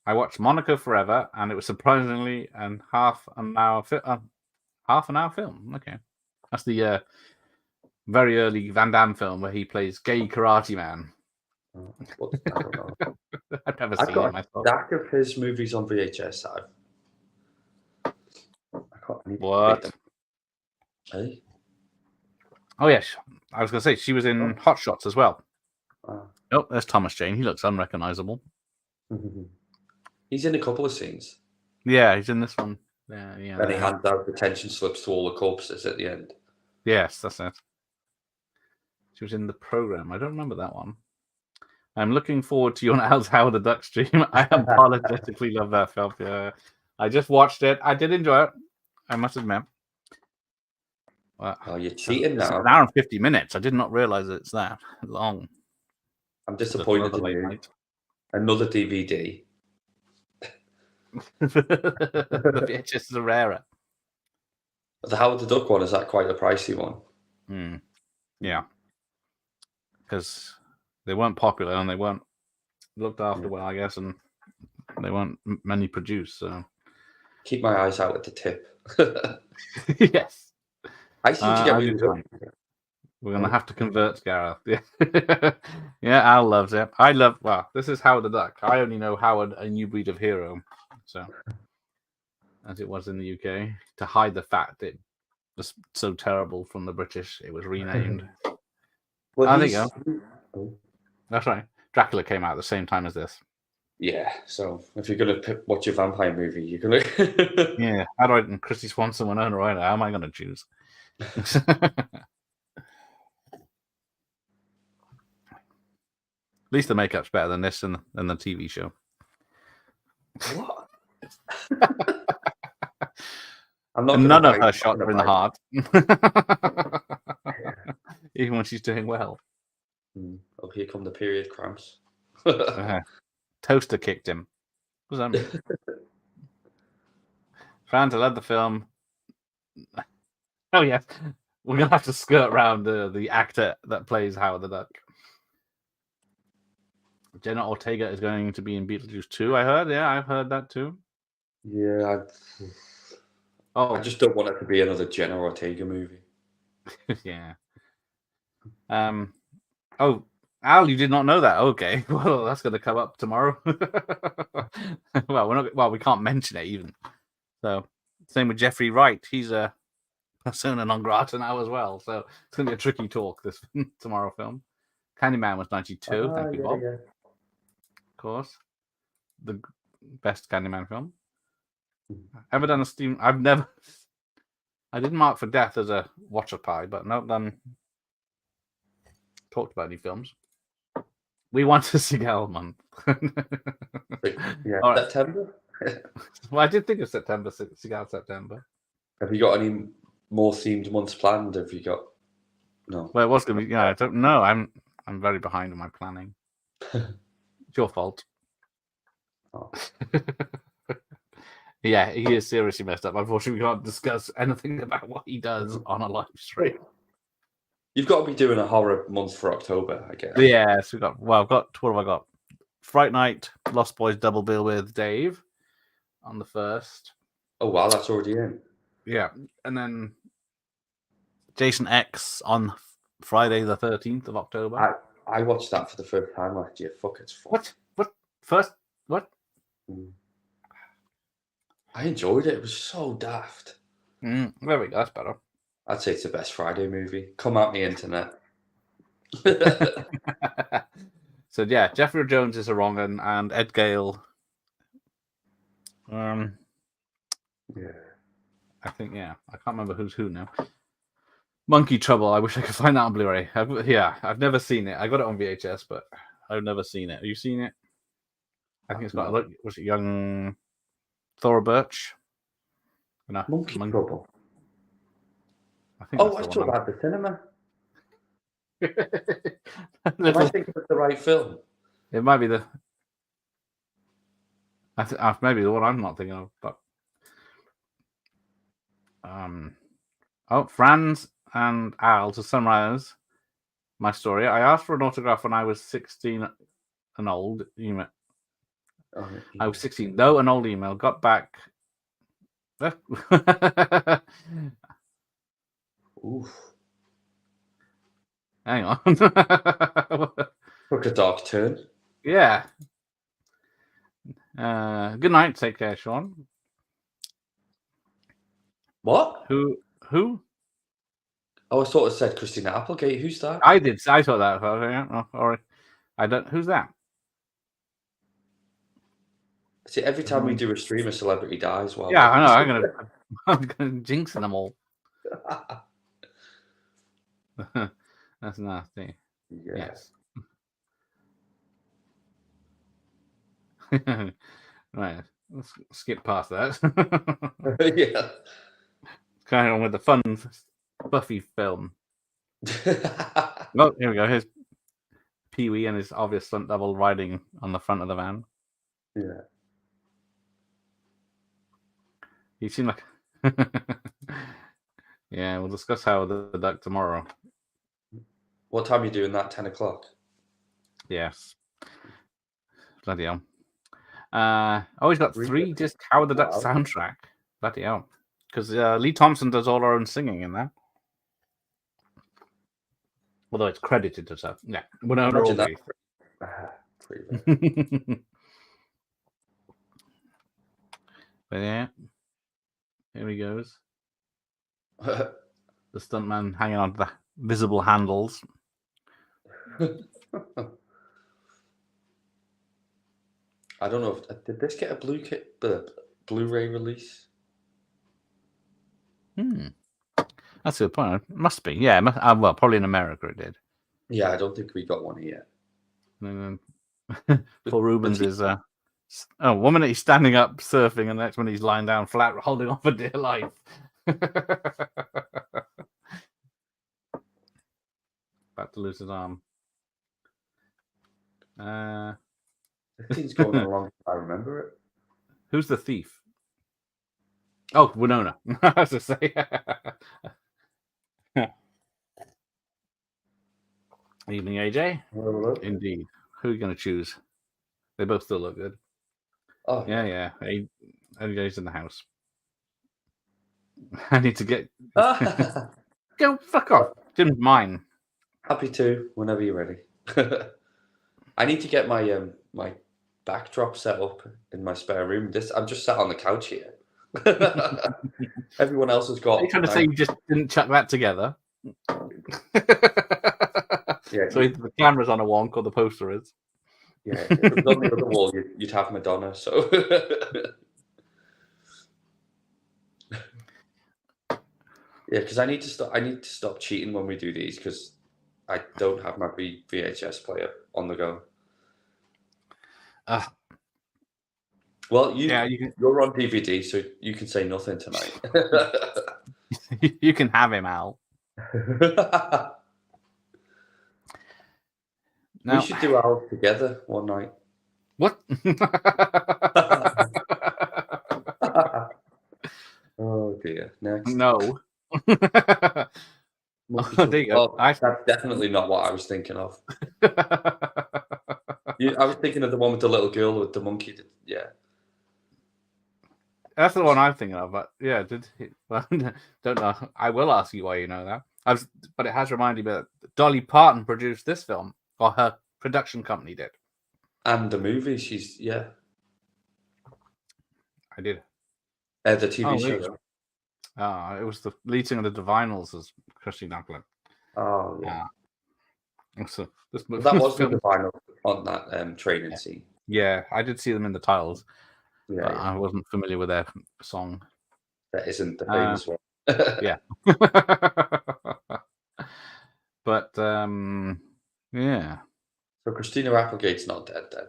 I watched Monaco Forever, and it was surprisingly half an hour film. Okay, that's the very early Van Damme film where he plays gay karate man. I don't know. I've never seen him myself. Stack of his movies on VHS. I can't. What? Hey? Oh yes, I was going to say she was in Hot Shots as well. Oh. Oh, there's Thomas Jane. He looks unrecognizable. He's in a couple of scenes. Yeah, he's in this one. Yeah, And he hands out detention slips to all the corpses at the end. Yes, that's it. She was in The Program. I don't remember that one. I'm looking forward to your Al's Howard the Duck stream. I apologetically love that film. Yeah, I just watched it. I did enjoy it. I must admit. Oh, you're cheating now. An hour and 50 minutes. I did not realize it's that long. I'm disappointed in you. Another DVD. The VHS is rarer. The Howard the Duck one, is that quite a pricey one? Yeah. Because they weren't popular and they weren't looked after well, I guess, and they weren't many produced. So keep my eyes out at the tip. Yes. I seem to get really good. We're going to have to convert Gareth. Yeah. Yeah, Al loves it. Well, this is Howard the Duck. I only know Howard, a New Breed of Hero. So, as it was in the UK, to hide the fact it was so terrible from the British, it was renamed. Well, there you go. That's right. Dracula came out at the same time as this. Yeah, so if you're going to watch a vampire movie, you're going to... Yeah, how do I... And Christy Swanson, Winona Ryder, how am I going to choose? At least the makeup's better than this and the TV show. What? None of her shots are in the heart. Even when she's doing well. Oh, here come the period cramps. Toaster kicked him. What does that mean? Fran, I love the film. Oh, yes. We're going to have to skirt around the actor that plays Howard the Duck. Jenna Ortega is going to be in Beetlejuice 2, I heard. Yeah, I've heard that too. Yeah. I just don't want it to be another Jenna Ortega movie. Yeah. Oh, Al, you did not know that. Okay. Well, that's going to come up tomorrow. Well, we can't mention it even. So, same with Jeffrey Wright. He's a persona non grata now as well. So, it's going to be a tricky talk, this tomorrow film. Candyman was 92. Thank you, Bob. Yeah. Of course. The best Candyman film. Ever done a Steam? I didn't mark for Death as a watcher pie, but not done. Talked about any films. We want a Seagal month. Yeah, right. September? Well, I did think of September, Seagal September. Have you got any more themed months planned? Have you got... No. Well, it was going to be... Yeah, I don't know. I'm very behind on my planning. It's your fault. Oh. Yeah, he is seriously messed up. Unfortunately, we can't discuss anything about what he does on a live stream. You've got to be doing a horror month for October, I guess. Yes, what have I got? Fright Night, Lost Boys double bill with Dave on the 1st. Oh, wow, that's already in. Yeah, and then Jason X on Friday the 13th of October. I watched that for the first time last year. Fuck, it's fun. What? First? What? I enjoyed it. It was so daft. There we go. That's better. I'd say it's the best Friday movie. Come out the internet. So yeah, Jeffrey Jones is a wrong one, and Ed Gale. Yeah. I think I can't remember who's who now. Monkey Trouble. I wish I could find that on Blu-ray. I've never seen it. I got it on VHS, but I've never seen it. Have you seen it? I think it's got. Was it young Thora Birch? No, Monkey Trouble. I saw that at the cinema. I think it's the right film. It might be maybe the one I'm not thinking of, but Franz and Al, to summarize my story, I asked for an autograph when I was 16 and old. I was 16, though an old email got back. Oof. Hang on. Took a dark turn. Yeah. Good night. Take care, Sean. What? Who? Oh, I thought it said Christina Applegate. Who's that? I did. I saw that. Oh, all right. I don't. Who's that? See, every time we do a stream, a celebrity dies. While Yeah, I know. I'm gonna jinx them all. That's nasty. Yes. Right. Let's skip past that. Yeah. Kind of with the fun Buffy film. Oh, here we go. Here's Pee-wee and his obvious stunt double riding on the front of the van. Yeah. He seemed like. Yeah, we'll discuss how the duck tomorrow. What time are you doing that? 10 o'clock? Yes. Bloody hell. He's got 3 just Howard the Duck soundtrack. Bloody hell. Because Lee Thompson does all her own singing in that. Although it's credited to herself. Yeah. Imagine that. But yeah. Here he goes. The stuntman hanging on to the visible handles. I don't know. Did this get a Blu-ray release? That's a good point. It must be. Yeah. Well, probably in America it did. Yeah, I don't think we got one yet. Paul Rubens is one minute he's standing up surfing, and the next minute he's lying down flat, holding on for dear life. About to lose his arm. The scene's going along. I remember it. Who's the thief? Oh, Winona. I was to say. Evening, AJ. Hello. Indeed. Who are you going to choose? They both still look good. Oh yeah. AJ's in the house. I need to get. Go fuck off. Jim's mine. Happy to whenever you're ready. I need to get my my backdrop set up in my spare room. I'm just sat on the couch here. Everyone else has got. Are you trying to say you just didn't chuck that together? Yeah. So either the camera's on a wonk or the poster is. Yeah. If it was on the other wall, you'd have Madonna. So. Yeah, because I need to stop cheating when we do these because I don't have my VHS player on the go. Well, you're on DVD, so you can say nothing tonight. You can have him, Al. We should do Al together one night. What? Oh dear. Next. No. There you go. That's definitely not what I was thinking of. I was thinking of the one with the little girl with the monkey. Yeah. That's the one I'm thinking of, but yeah, don't know. I will ask you why you know that. But it has reminded me that Dolly Parton produced this film, or her production company did. And the movie, I did. The TV show. It was the lead singer of the Divinals as Christine Applegate. Oh yeah. So that was the Divinals on that training scene. Yeah, I did see them in the titles. Yeah, I wasn't familiar with their song. That isn't the famous one. Yeah. But yeah. So Christina Applegate's not dead then.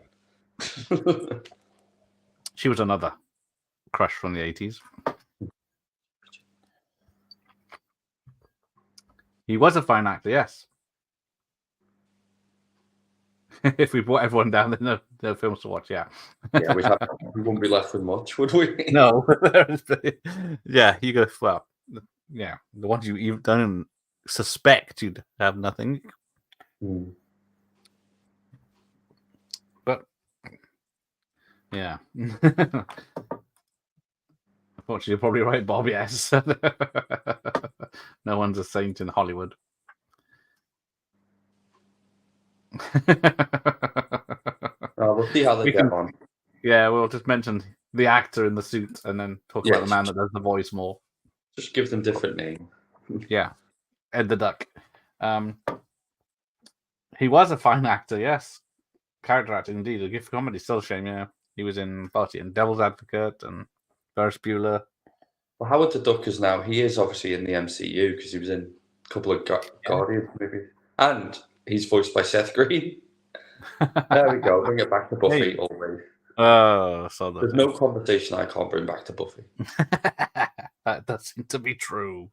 She was another crush from the 80s. He was a fine actor, yes. If we brought everyone down, then no films to watch, yeah. Yeah, we wouldn't be left with much, would we? No. Yeah, you go, well, yeah, the ones you don't suspect you'd have nothing. But, yeah. Unfortunately, you're probably right, Bob, yes. No one's a saint in Hollywood. We'll see how they get on. Yeah, we'll just mention the actor in the suit and then talk about the man that does the voice more. Just give them different names. Yeah. Ed the Duck. He was a fine actor, yes. Character actor, indeed. A gift for comedy, still a shame, yeah. He was in Buffy and Devil's Advocate and Ferris Bueller. Well, Howard the Duck is now, he is obviously in the MCU because he was in a couple of Guardians movies. And he's voiced by Seth Green. There we go. Bring it back to Buffy Hey. always. Oh, so There's no conversation I can't bring back to Buffy. That does seem to be true.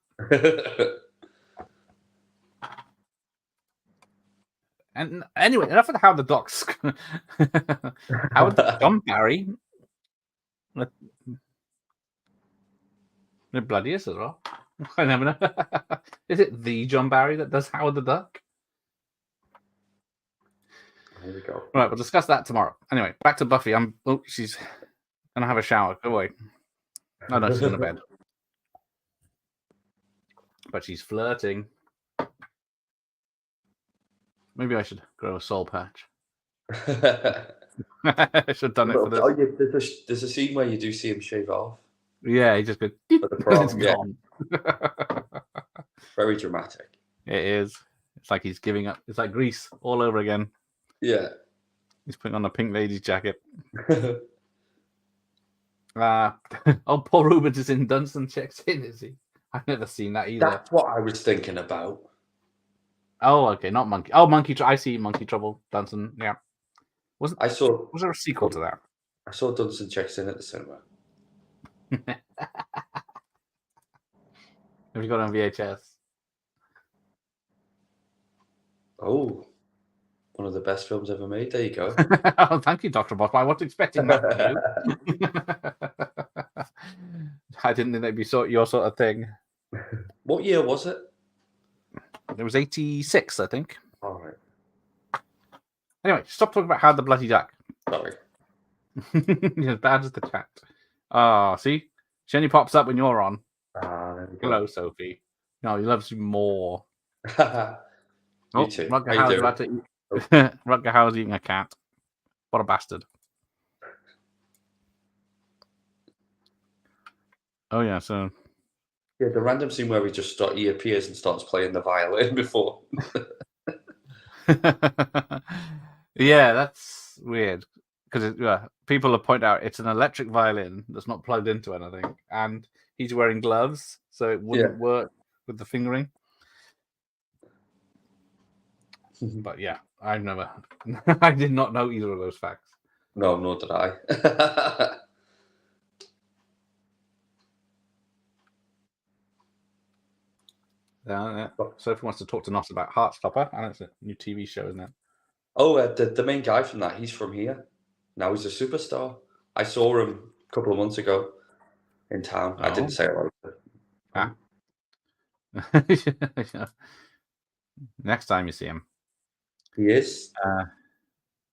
And anyway, enough of how the Ducks. Howard John Barry. It bloody is as well. I never know. Is it the John Barry that does Howard the Duck? There we go. Right, we'll discuss that tomorrow. Anyway, back to Buffy. She's gonna have a shower. Go away. No, she's going to bed. But she's flirting. Maybe I should grow a soul patch. I should have done it for this. Oh, yeah, there's a scene where you do see him shave off. Yeah, he just goes. For the prom, It's gone. Very dramatic. It is. It's like he's giving up. It's like Grease all over again. Yeah. He's putting on a pink lady's jacket. Paul Rubens is in Dunstan Checks In, is he? I've never seen that either. That's what I was thinking about. Oh, okay, not Monkey. Oh, I see Monkey Trouble, Dunstan. Yeah. Was there a sequel to that? I saw Dunstan Checks In at the cinema. Have you got it on VHS? Oh, one of the best films ever made. There you go. Oh, thank you, Dr. Boss. I wasn't expecting that from you. I didn't think that'd be your sort of thing. What year was it? It was 86, I think. All right. Anyway, stop talking about Howard the Bloody Duck. Sorry. You're as bad as the cat. Oh, see? She only pops up when you're on. There we go. Hello, Sophie. No, he loves you more. You too. Rutger Hauer's about to eat. Rutger Hauer's eating a cat. What a bastard. Oh, yeah, so... Yeah, the random scene where he appears and starts playing the violin before. Yeah, that's weird. Because people have pointed out it's an electric violin that's not plugged into anything. And he's wearing gloves, so it wouldn't work with the fingering. But yeah, I did not know either of those facts. No, nor did I. Sophie wants to talk to Nos about Heartstopper, and it's a new TV show, isn't it? Oh, the main guy from that, he's from here. Now he's a superstar. I saw him a couple of months ago in town. I didn't say it like Next time you see him. He is.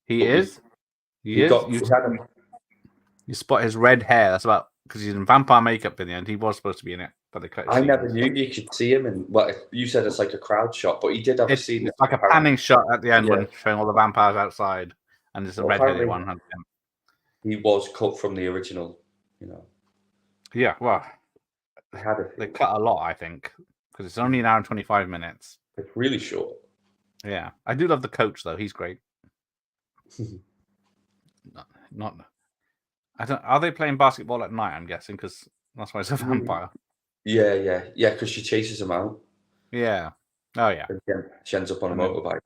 He is. You spot his red hair. That's about because he's in vampire makeup in the end. He was supposed to be in it, but they cut. I never knew you could see him, and you said it's like a crowd shot, but he did have a scene. It's like a panning shot at the end when showing all the vampires outside, and there's a red-headed one. He was cut from the original, Yeah, well, they cut a lot, I think, because it's only an hour and 25 minutes. It's really short. Yeah, I do love the coach though. He's great. Are they playing basketball at night? I'm guessing because that's why it's a vampire. Yeah. Because she chases him out. Yeah. Oh yeah. She ends up on a motorbike.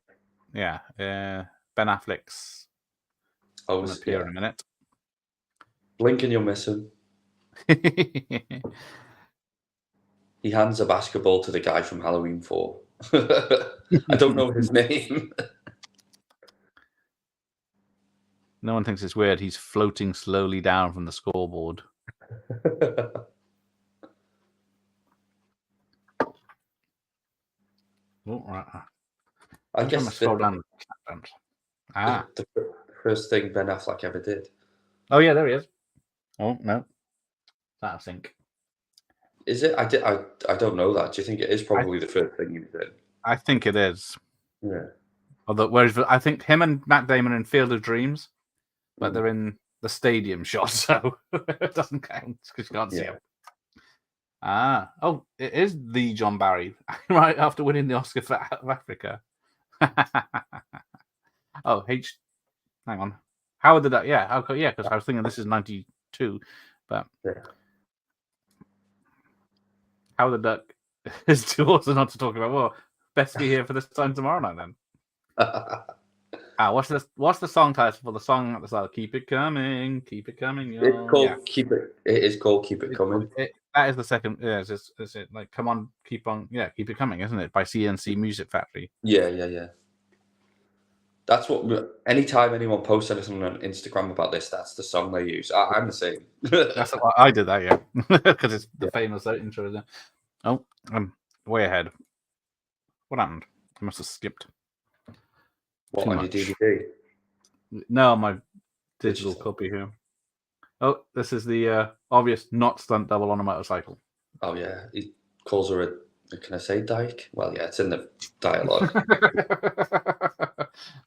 Yeah. Ben Affleck's going to appear in a minute. Blink and you'll miss him. He hands a basketball to the guy from Halloween 4. I don't know his name. No one thinks it's weird. He's floating slowly down from the scoreboard. Right. I guess the first thing Ben Affleck ever did. Oh yeah, there he is. Oh no, that'll sink. Is it? I don't know that. Do you think it is probably the first thing he did? I think it is. Yeah. Although, whereas I think him and Matt Damon are in Field of Dreams, but they're in the stadium shot, so it doesn't count because you can't see him. Oh, it is the John Barry, right after winning the Oscar for Out of Africa. Oh, hang on. Howard the Duck, yeah, okay, yeah, because I was thinking this is 92, but Howard the Duck is too awesome not to talk about. Well, best be here for this time tomorrow night then. What's the song title for the song at the start? Keep it coming, yo. It's called Keep It. It is called Keep It Coming. That is the second. Yeah, is it like Come On, Keep On? Yeah, Keep It Coming, isn't it? By CNC Music Factory. Yeah. That's what. Anytime anyone posts anything on Instagram about this, that's the song they use. I'm the same. That's what I did that, yeah, because it's the famous intro. Isn't it? Oh, I'm way ahead. What happened? I must have skipped. What, on your DVD? No, my digital copy here. Oh, this is the obvious not stunt double on a motorcycle. Oh yeah, he calls her a. Can I say dyke? Well, yeah, it's in the dialogue.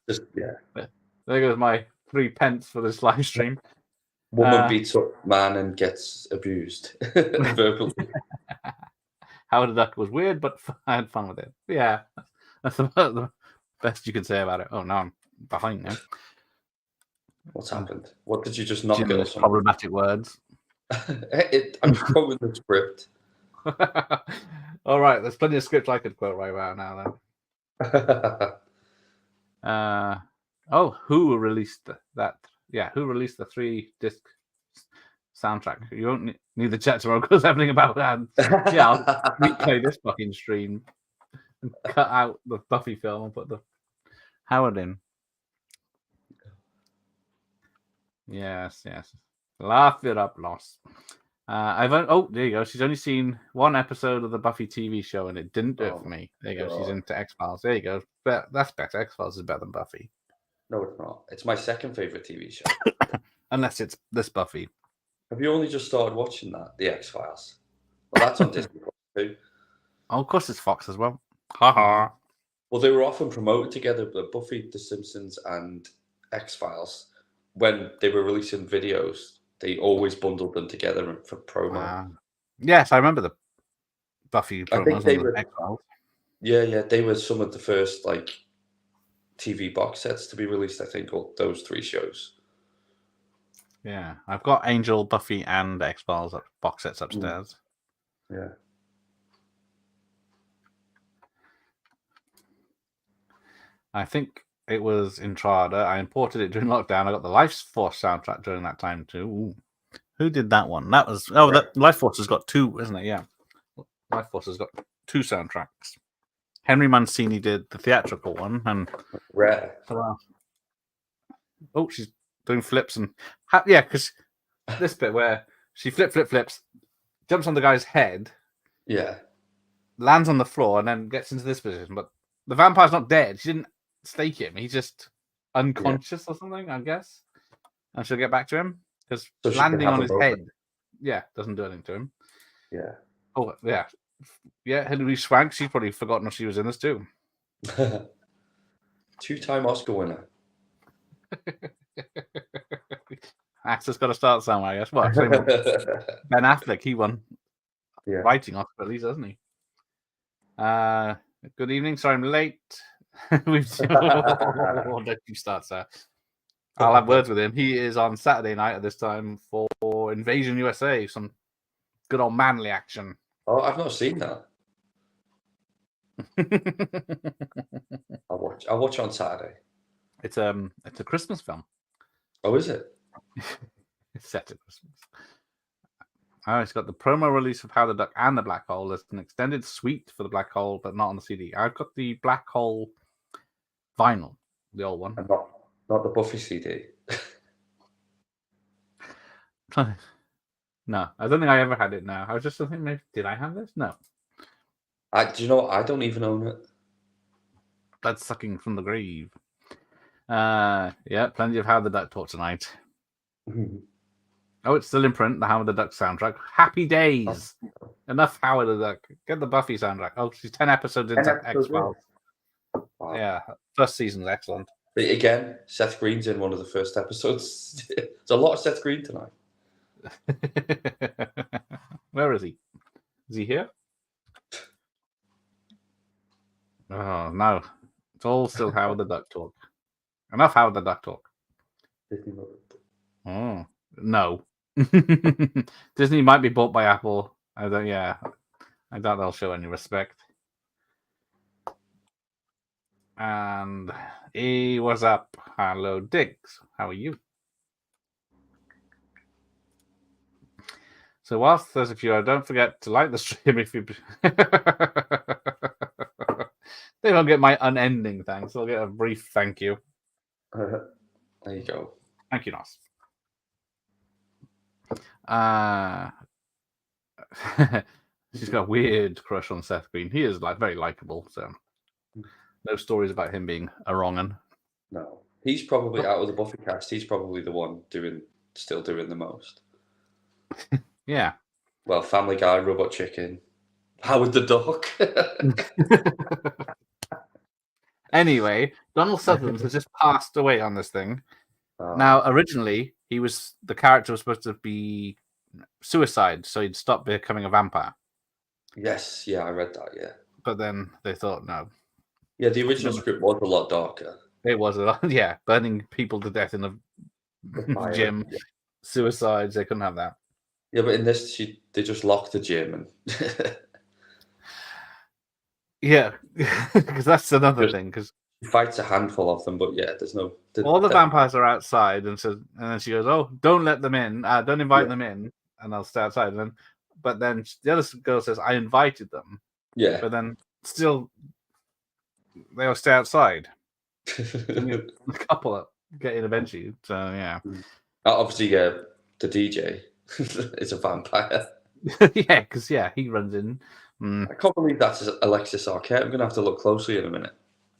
Just There goes my 3 pence for this live stream. Woman beats up man and gets abused verbally. Howard the Duck was weird, but I had fun with it. Yeah, that's about the best you can say about it. Oh, now I'm behind now. What's happened? What did you just not get? Or problematic words. I'm quoting the script. All right, there's plenty of scripts I could quote right about now. Then. Who released that? Yeah, who released the 3-disc soundtrack? You won't need the chat tomorrow because everything about that. Yeah, I'll replay this fucking stream and cut out the Buffy film and put the Howard in. Yes. Laugh it up, loss. There you go. She's only seen 1 episode of the Buffy TV show and it didn't do it for me. There you go. She's into X-Files. There you go. That's better. X-Files is better than Buffy. No, it's not. It's my second favorite TV show. Unless it's this Buffy. Have you only just started watching that, the X-Files? Well, that's on Disney Plus too. Oh, of course, it's Fox as well. Haha. Well, they were often promoted together, but Buffy, The Simpsons, and X-Files, when they were releasing videos, they always bundled them together for promo. Yes, I remember the Buffy promos. I think they were. Yeah, they were some of the first TV box sets to be released. I think all those 3 shows. Yeah, I've got Angel, Buffy, and X-Files box sets upstairs. Yeah. I think it was Entrada. I imported it during lockdown. I got the Life Force soundtrack during that time too. Ooh. Who did that one? That was Life Force has got 2, isn't it? Yeah, Life Force has got 2 soundtracks. Henry Mancini did the theatrical one, and rare. Oh, she's doing flips and because this bit where she flips, jumps on the guy's head, lands on the floor, and then gets into this position. But the vampire's not dead. She didn't stake him. He's just unconscious or something, I guess. And she'll get back to him because landing on his head, doesn't do anything to him. Yeah. Oh, yeah. Yeah, Hilary Swank. She's probably forgotten if she was in this too. 2-time Oscar winner. Actor's got to start somewhere, I guess. Well, Ben Affleck, he won writing Oscar at least, hasn't he? Good evening. Sorry I'm late. Don't you start, sir. I'll have words with him. He is on Saturday night at this time for Invasion USA. Some good old manly action. Oh, I've not seen that. I'll watch on Saturday. It's a Christmas film. Oh, is it? It's set at Christmas. It's got the promo release of How the Duck and the Black Hole. There's an extended suite for the Black Hole, but not on the CD. I've got the Black Hole vinyl, the old one. And not the Buffy CD. No, I don't think I ever had it now. I was just thinking, maybe, did I have this? No. Do you know what? I don't even own it. Blood sucking from the grave. Plenty of How the Duck talk tonight. Oh, it's still in print, the Howard the Duck soundtrack. Happy days. Oh. Enough Howard the Duck. Get the Buffy soundtrack. Oh, she's 10 episodes into X-Files. Wow. Yeah, first season's excellent. But again, Seth Green's in one of the first episodes. There's a lot of Seth Green tonight. Where is he? Is he here? Oh no, it's all still Howard the Duck talk. Enough Howard the Duck talk. Disney World. Oh no, Disney might be bought by Apple. I don't. Yeah, I doubt they'll show any respect. And hey, what's up? Hello, Diggs. How are you? So whilst there's a few, don't forget to like the stream if you. They don't get my unending thanks. They'll get a brief thank you. There you go. Thank you, Nos. She's got a weird crush on Seth Green. He is like very likable, so no stories about him being a wrong'un. No, he's probably out of the Buffy cast. He's probably the one still doing the most. Yeah. Well, Family Guy, Robot Chicken, Howard the Duck. Anyway, Donald Sutherland has just passed away on this thing. Now, originally, the character was supposed to be suicide, so he'd stop becoming a vampire. Yes, yeah, I read that, yeah. But then they thought, no. Yeah, the original script was a lot darker. It was, yeah, burning people to death in a gym, yeah. Suicides, they couldn't have that. Yeah, but in this, they just locked the gym and... Yeah, because that's another thing. Because he fights a handful of them, but yeah, there's no. All the vampires are outside, and then she goes, "Oh, don't let them in. Don't invite them in, and I'll stay outside." But then the other girl says, "I invited them." Yeah. But then still, they'll stay outside. A couple get in eventually. So yeah. Obviously, the DJ is a vampire. Yeah, because he runs in. I can't believe that's Alexis Arquette. I'm going to have to look closely in a minute.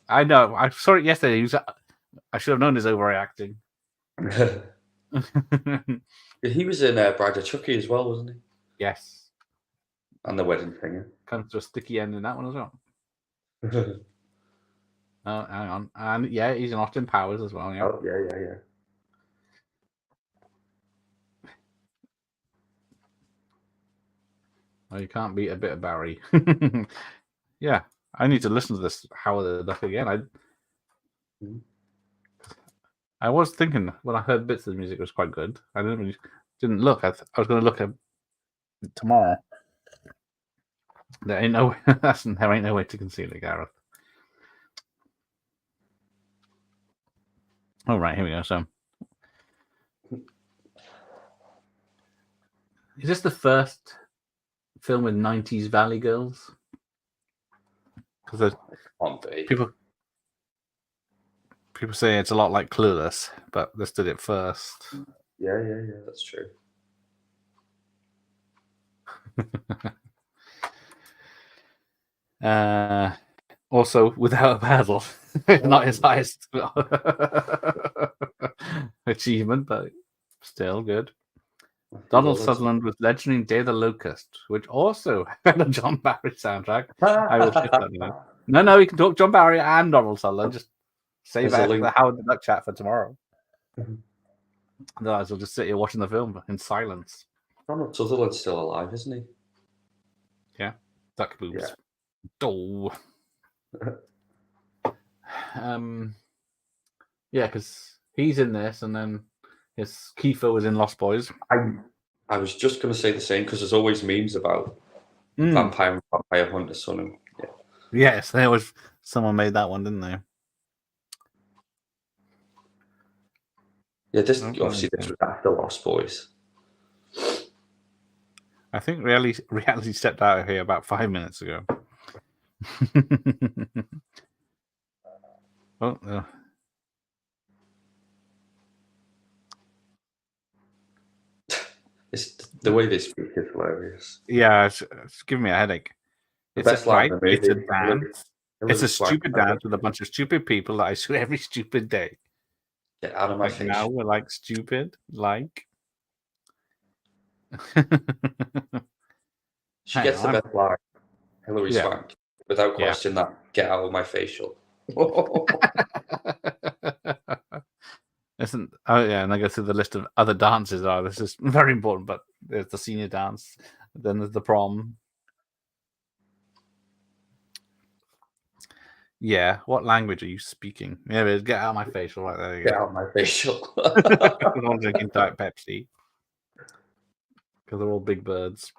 I know. I saw it yesterday. I should have known his overreacting. He was in Bride of Chucky as well, wasn't he? Yes. And The Wedding Singer. Comes to a sticky end in that one as well. Oh, hang on. And yeah, he's in Austin Powers as well. Yeah. Oh, yeah. Oh, you can't beat a bit of Barry. Yeah, I need to listen to this Howard the Duck again. I was thinking when I heard bits of the music, it was quite good. I didn't look. I was going to look at tomorrow. There ain't no way to conceal it, Gareth. All right, here we go. So, is this the first film with 90s Valley Girls? Because people say it's a lot like Clueless, but this did it first. Yeah, that's true. Also, Without a Paddle, not his highest achievement, but still good. Donald Sutherland with legendary Day the Locust, which also had a John Barry soundtrack. I will shift that now. No, you can talk John Barry and Donald Sutherland. Just save that for the Howard the Duck chat for tomorrow. Otherwise, we'll just sit here watching the film in silence. Donald Sutherland's still alive, isn't he? Yeah, duck boobs. Oh. Yeah, because he's in this, and then his Kiefer was in Lost Boys. I was just going to say the same because there's always memes about vampire hunter son. And, Yes, someone made that one, didn't they? Yeah, this was after Lost Boys. I think reality stepped out of here about 5 minutes ago. The way they speak is hilarious. Yeah, it's giving me a headache. It's a dance. It's a stupid dance with a bunch of stupid people that I shoot every stupid day. Get out of my face. Now we're like stupid, like. She gets the best line. Hilary Swank. Without question that. Get out of my facial. And I go through the list of other dances. This is very important, but there's the senior dance, then there's the prom, Yeah, what language are you speaking? Yeah, but get out of my facial. Right there you Get go. out of my facial. I'm drinking Diet Pepsi because they're all big birds.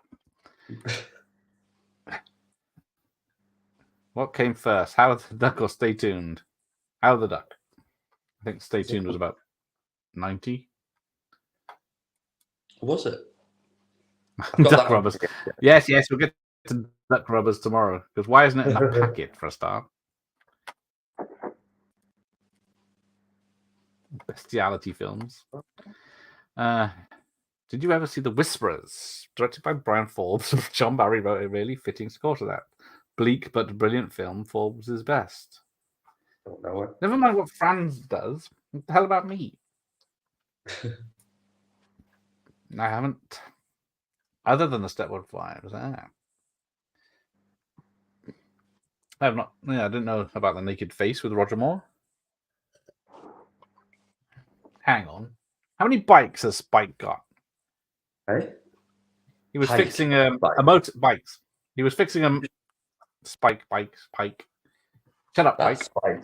What came first, Howard the Duck or Stay Tuned? Howard the Duck. I think Stay Tuned was about 90. Was it? I've got Duck that rubbers. Yes, we'll get to duck rubbers tomorrow. Because why isn't it in a packet for a start? Bestiality films. Did you ever see The Whisperers? Directed by Brian Forbes. John Barry wrote a really fitting score to that. Bleak but brilliant film. Forbes is best. Don't know it. Never mind what Franz does. What the hell about me? I haven't. Other than the Stepford Wives. I have not. Yeah, I didn't know about The Naked Face with Roger Moore. Hang on. How many bikes has Spike got? Hey? He was Pike. fixing a motor bikes. He was fixing a Pike. Shut up, That's Pike.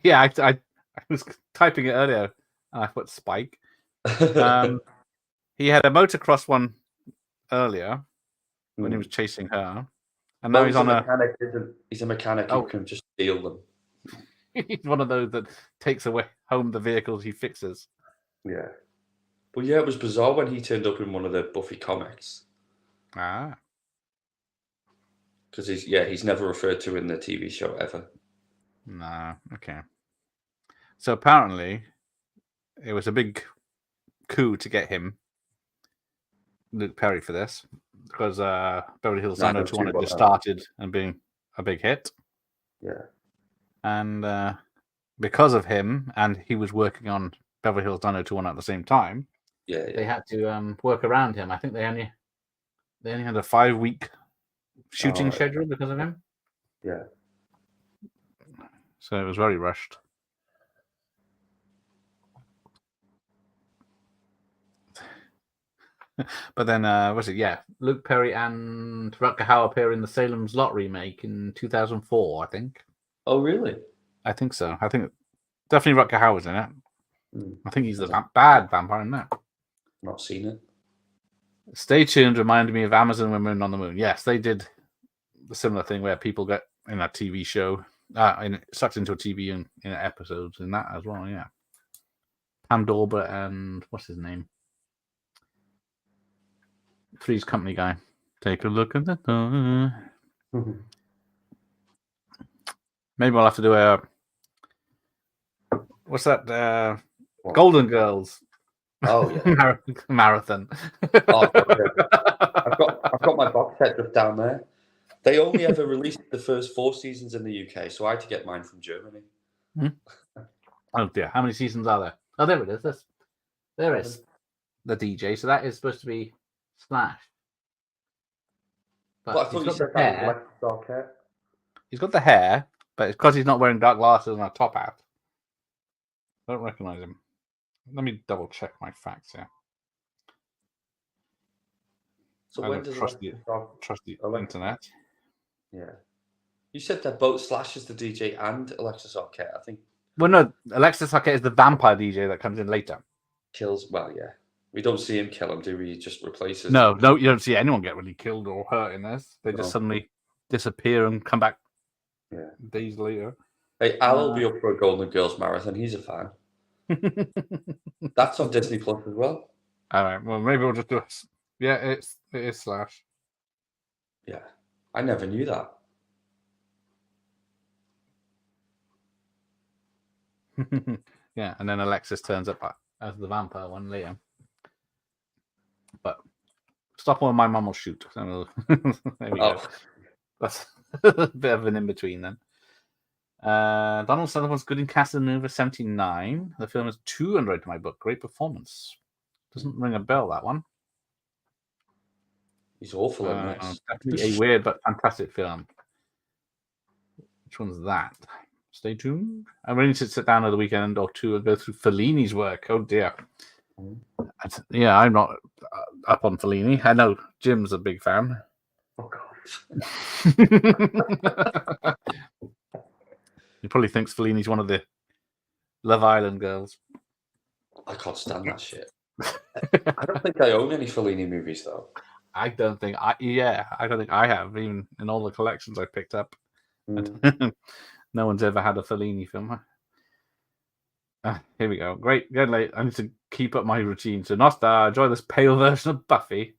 Yeah, I was typing it earlier and I put Spike. He had a motocross one earlier when he was chasing her. And now he's on mechanic, he's a mechanic who can just steal them. He's one of those that takes away home the vehicles he fixes. Yeah. But yeah, it was bizarre when he turned up in one of the Buffy comics. Ah. Because he's never referred to in the TV show ever. No, okay. So apparently, it was a big coup to get him, Luke Perry, for this, because Beverly Hills 90210 had just started and being a big hit. Yeah. And because of him, and he was working on Beverly Hills 90210 at the same time, they had to work around him. I think they only had a 5-week shooting schedule because of him. Yeah. So it was very rushed. But then, was it? Yeah, Luke Perry and Rutger Hauer appear in the Salem's Lot remake in 2004, I think. Oh, really? I think so. I think definitely Rutger Hauer's in it. I think he's the bad vampire in that. Not seen it. Stay Tuned reminded me of Amazon Women on the Moon. Yes, they did the similar thing where people get in a TV show, sucked into a TV in episodes in that as well. Yeah, Pam Dorber and what's his name? Three's Company guy. Take a look at the door. Maybe we'll have to do a what's that? Golden Girls. Oh yeah, marathon. Oh, I've got my box set just down there. They only ever released the first 4 seasons in the UK, so I had to get mine from Germany. Oh dear, how many seasons are there? Oh, there it is. There is the DJ. So that is supposed to be Slash. But I thought you said that was dark hair. He's got the hair, but it's because he's not wearing dark glasses and a top hat. I don't recognize him. Let me double check my facts here. So I when don't does trust the internet? Yeah. You said that both Slash is the DJ and Alexis Arquette, I think. Well, no, Alexis Arquette is the vampire DJ that comes in later. Well, yeah. We don't see him kill him, do we? He just replaces No, you don't see anyone get really killed or hurt in this. They just suddenly disappear and come back days later. Hey, Al will be up for a Golden Girls marathon. He's a fan. That's on Disney Plus as well. All right. Well, maybe we'll just do it. Yeah, it is Slash. Yeah. I never knew that. Yeah, and then Alexis turns up as the vampire one later. But stop or my mum will shoot. So there we go. That's a bit of an in-between then. Donald Sutherland's good in Casanova 79. The film is 200 to my book. Great performance. Doesn't ring a bell, that one. He's awful in this. Definitely a weird but fantastic film. Which one's that? Stay tuned. I'm ready to sit down at the weekend or two and go through Fellini's work. Oh dear. Yeah, I'm not up on Fellini. I know Jim's a big fan. Oh god. He probably thinks Fellini's one of the Love Island girls. I can't stand that shit. I don't think I own any Fellini movies though. I don't think I have, even in all the collections I picked up. Mm. No one's ever had a Fellini film. Here we go. Great, good late. I need to keep up my routine. So Nostar, enjoy this pale version of Buffy.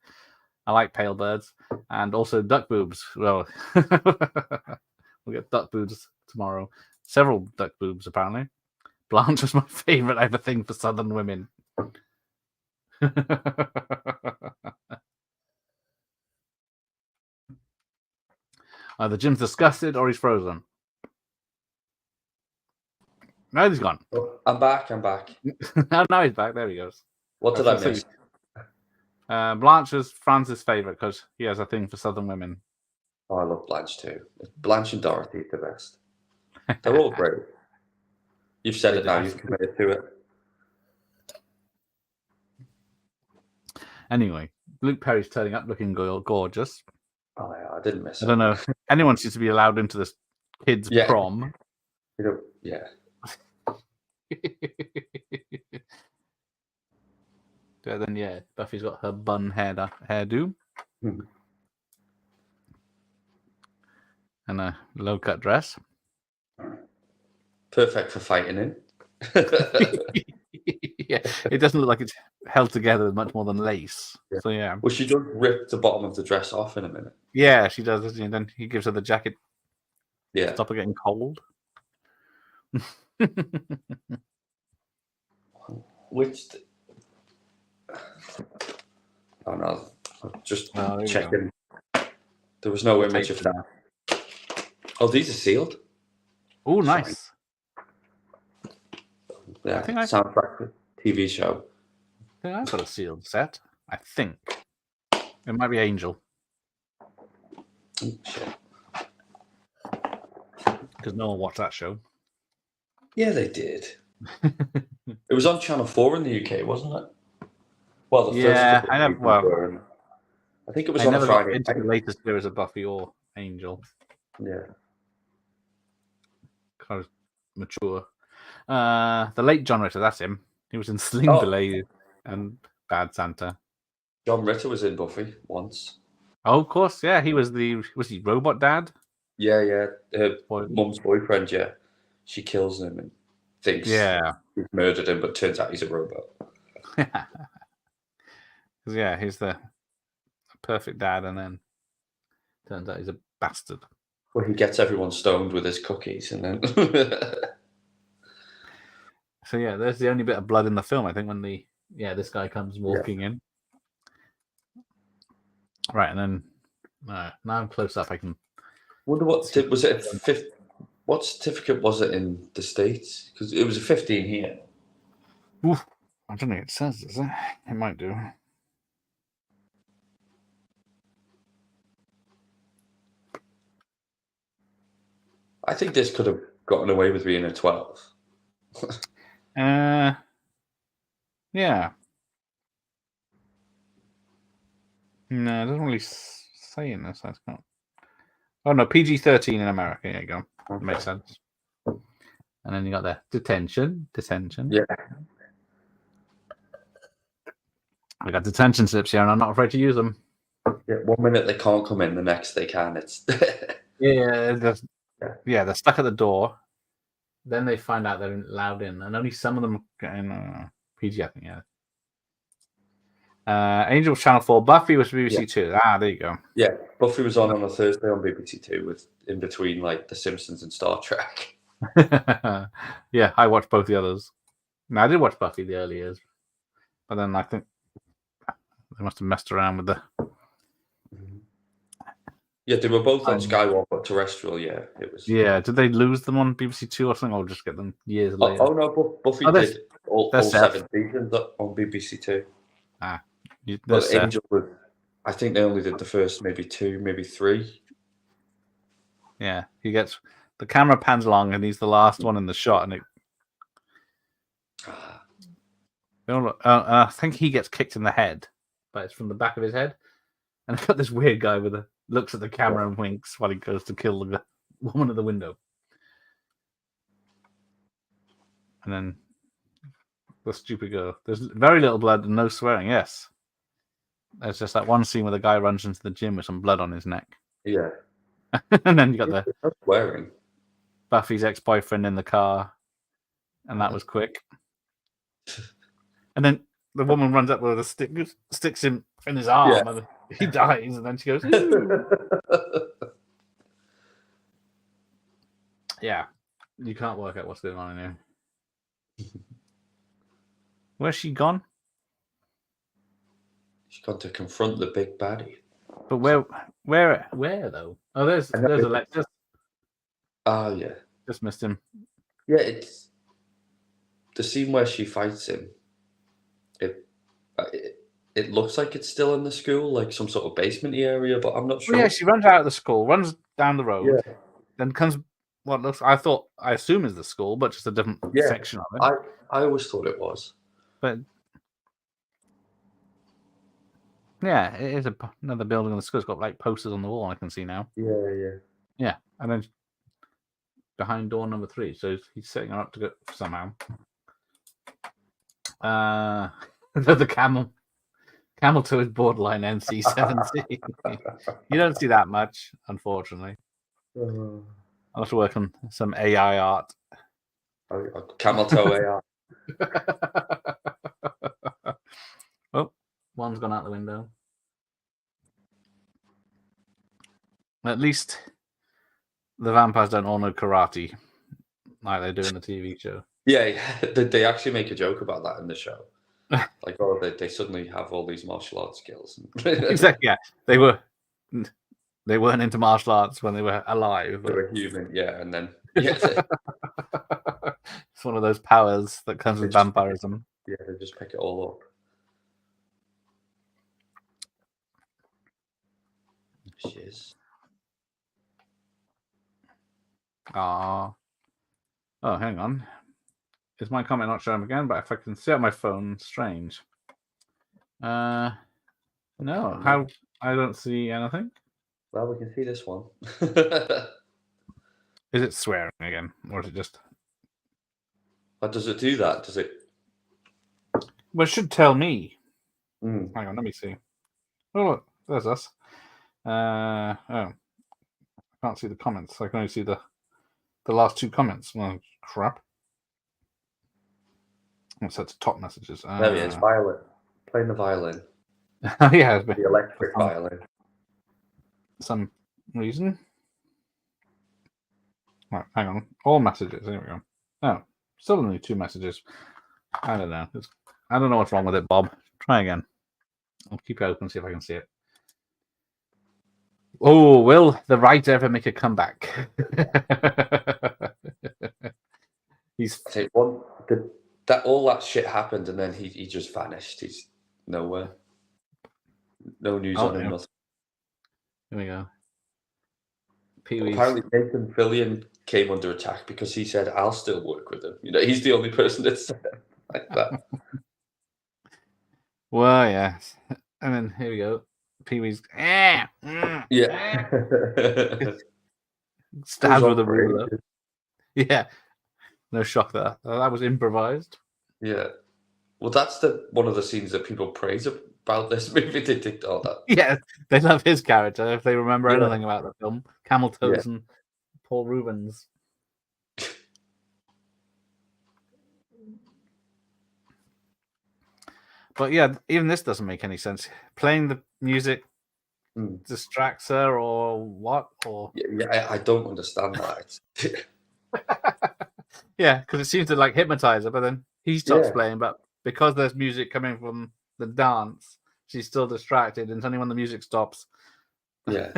I like pale birds. And also duck boobs. Well, we'll get duck boobs tomorrow. Several duck boobs, apparently. Blanche was my favourite ever thing for Southern women. Either Jim's disgusted or he's frozen. No, he's gone. Oh, I'm back. Now he's back. There he goes. What did I miss? Blanche is Fran's favourite because he has a thing for Southern women. Oh, I love Blanche too. Blanche and Dorothy are the best. They're all great. You've said it now. You've committed to it. Anyway, Luke Perry's turning up looking gorgeous. Oh yeah, I didn't miss it. I don't know. Anyone seems to be allowed into this kid's prom. Yeah. Then Buffy's got her bun hairdo. Hmm. And a low-cut dress. Perfect for fighting in. Yeah, it doesn't look like it's held together with much more than lace. Yeah. So yeah. Well, she does rip the bottom of the dress off in a minute. Yeah, she does. And then he gives her the jacket. Yeah. Stop her getting cold. Oh no! Just checking. There was no image of that. Oh, these are sealed. Oh, nice. Yeah, I think soundtrack for TV show. I think I've got a sealed set. I think it might be Angel. Oh, shit. Because no one watched that show. Yeah, they did. It was on Channel 4 in the UK, wasn't it? Well, the first I think it was on a Friday. Into the latest series of Buffy or Angel. Yeah. Kind of mature. The late John Ritter, that's him. He was in Sling Belay and Bad Santa. John Ritter was in Buffy once. Oh, of course, yeah. He was he Robot Dad? Yeah. Her mum's boyfriend, yeah. She kills him and thinks he's murdered him, but turns out he's a robot. Yeah, he's the perfect dad, and then turns out he's a bastard. Well, he gets everyone stoned with his cookies, and then... So yeah, there's the only bit of blood in the film, I think, when this guy comes walking in. Right, and then now I'm close up. I can wonder what certificate was it in the States? Because it was a 15 here. Oof, I don't think it says, does it? It might do. I think this could have gotten away with being a 12. Yeah. No, it doesn't really say in this. I can't. Oh no, PG-13 in America. There you go. Okay. Makes sense. And then you got the detention. Yeah. I got detention slips here, and I'm not afraid to use them. Yeah, 1 minute they can't come in, the next they can. It's they're stuck at the door. Then they find out they're allowed in, and only some of them get in PG, I think, Angel was Channel 4, Buffy was BBC 2. There you go. Yeah, Buffy was on a Thursday on BBC 2 with in between like The Simpsons and Star Trek. Yeah, I watched both the others. Now, I did watch Buffy the early years, but then I think they must have messed around with the... Yeah, they were both on Sky One, but terrestrial, it was. Yeah, did they lose them on BBC 2 or something, or just get them years later? Oh no, Buffy did all 7 seasons on BBC 2. But Angel was, I think they only did the first maybe 2, maybe 3. Yeah, the camera pans along and he's the last one in the shot, and I think he gets kicked in the head, but it's from the back of his head. And I've got this weird guy looks at the camera and winks while he goes to kill the woman at the window. And then the stupid girl. There's very little blood and no swearing. Yes. There's just that one scene where the guy runs into the gym with some blood on his neck. Yeah. And then you got the No swearing. Buffy's ex-boyfriend in the car. And that was quick. And then the woman runs up with a stick, sticks him in his arm, and he dies. And then she goes, "Ooh." Yeah, you can't work out what's going on in here. Where's she gone? She's gone to confront the big baddie. But where though? Oh, there's Alexis. Oh yeah, just missed him. Yeah, it's the scene where she fights him. It looks like it's still in the school, like some sort of basement-y area, but I'm not sure. Well, yeah, she runs out of the school, runs down the road, then comes what looks I assume is the school, but just a different section of it. I always thought it was. But yeah, it is another building in the school. It's got like posters on the wall I can see now. Yeah. And then behind door number 3, so he's setting her up to go somehow. The camel toe is borderline NC-17. You don't see that much, unfortunately. I'll have to work on some AI art. Camel toe AI. Oh, one's gone out the window. At least the vampires don't all know karate like they do in the TV show. Yeah, they actually make a joke about that in the show. Like, they suddenly have all these martial arts skills. Exactly. Yeah, they weren't into martial arts when they were alive. They were human, and then it's one of those powers that comes with vampirism. They just pick it all up. She is. Oh, hang on. Is my comment not showing again? But if I can see on my phone, strange. No, how I don't see anything. Well, we can see this one. Is it swearing again, or is it just? But does it do that? Does it? Well, it should tell me. Hang on, let me see. Oh, look, there's us. I can't see the comments. I can only see the last 2 comments. Oh, crap. What's that? Top messages. There he is. Violin. Playing the violin. Yeah, the electric violin. Some reason. Right, hang on. All messages. There we go. Oh, still only 2 messages. I don't know. I don't know what's wrong with it, Bob. Try again. I'll keep it open and see if I can see it. Oh, will the right ever make a comeback? All that shit happened, and then he just vanished. He's nowhere. No news on him. Nothing. Here we go. Apparently, Nathan Fillion came under attack because he said, "I'll still work with him." He's the only person that's said like that. Well, yes. And then here we go. Pee-wee's stabbed with a ruler. Yeah. No shock there. That was improvised. Yeah. Well, that's one of the scenes that people praise about this movie. They think all that. Yeah, they love his character. If they remember anything about the film, Camel Toes and Paul Rubens. But yeah, even this doesn't make any sense. Playing the music distracts her, or what? Or I don't understand that. Yeah, because it seems to like hypnotize her, but then he stops playing. But because there's music coming from the dance, she's still distracted, and it's only when the music stops. Yeah.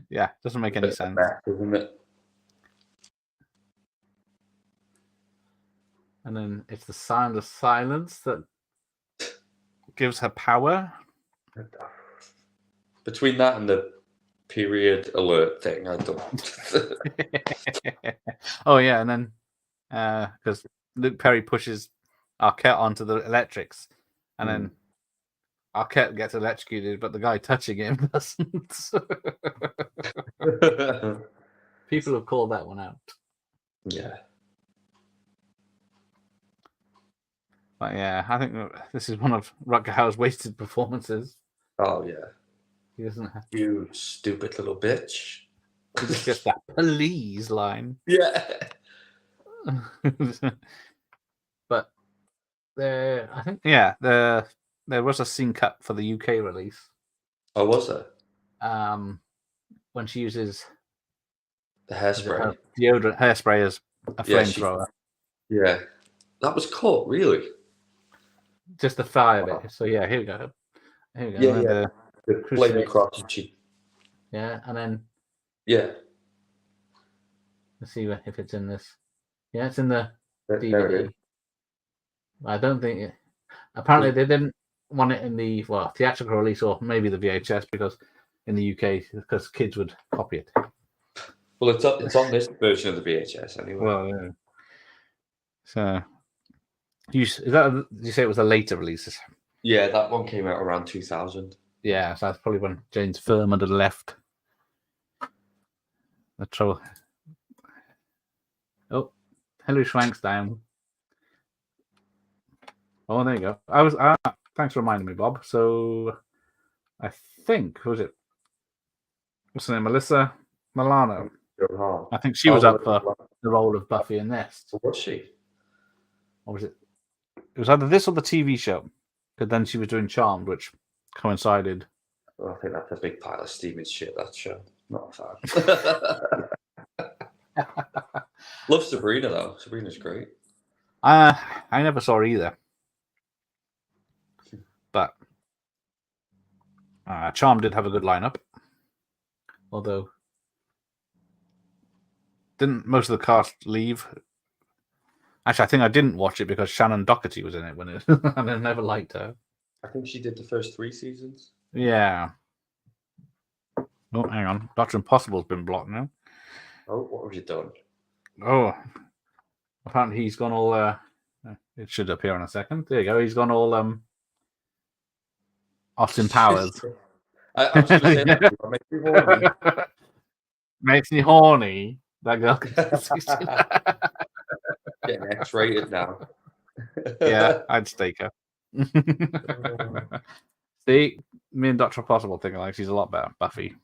Yeah, doesn't make any sense. Isn't it? And then it's the sound of silence that gives her power. Between that and the period alert thing, I don't. Oh yeah, and then because Luke Perry pushes Arquette onto the electrics, and then Arquette gets electrocuted, but the guy touching him doesn't. People have called that one out. Yeah. But yeah, I think this is one of Rutger Hauer's wasted performances. Oh yeah, He doesn't have. you stupid little bitch. He just gets that please line. Yeah. But I think there was a scene cut for the UK release. Oh, was there? When she uses The hairspray. Deodorant hairspray as a Yeah, flamethrower. Yeah, that was cut. Really? Just the fire bit. So yeah, here we go. Here we go. Yeah, yeah. The flaming cross. Yeah, and then yeah. Let's see if it's in this. Yeah, it's in the There DVD. I don't think it. Apparently, they didn't want it in the theatrical release or maybe the VHS because in the UK because kids would copy it. Well, it's on this version of the VHS anyway. Well, yeah. So, did you say it was a later release? Yeah, that one came out around 2000. Yeah, so that's probably when James Furman had left. The trouble. Oh, Hilary Swank's down. Oh, there you go. Thanks for reminding me, Bob. So, I think what's her name? Melissa Milano. I think she was up for the role of Buffy in this. Was she? Or was it? It was either this or the TV show. Because then she was doing Charmed, which coincided. Well, I think that's a big pile of steaming shit, that show. Not a fan. Love Sabrina, though. Sabrina's great. I never saw her either. But Charmed did have a good lineup. Although, didn't most of the cast leave? Actually, I think I didn't watch it because Shannon Doherty was in it when and I never liked her. I think she did the first 3 seasons. Yeah. Oh, hang on. Dr. Impossible's been blocked now. Oh, what have you done? Oh. Apparently he's gone all... it should appear in a second. There you go. He's gone all Austin Powers. I was going to say that. Makes me horny. Makes me horny. That girl. Getting X-rated now. Yeah, I'd stake her. See, me and Dr. Impossible think like she's a lot better. Buffy.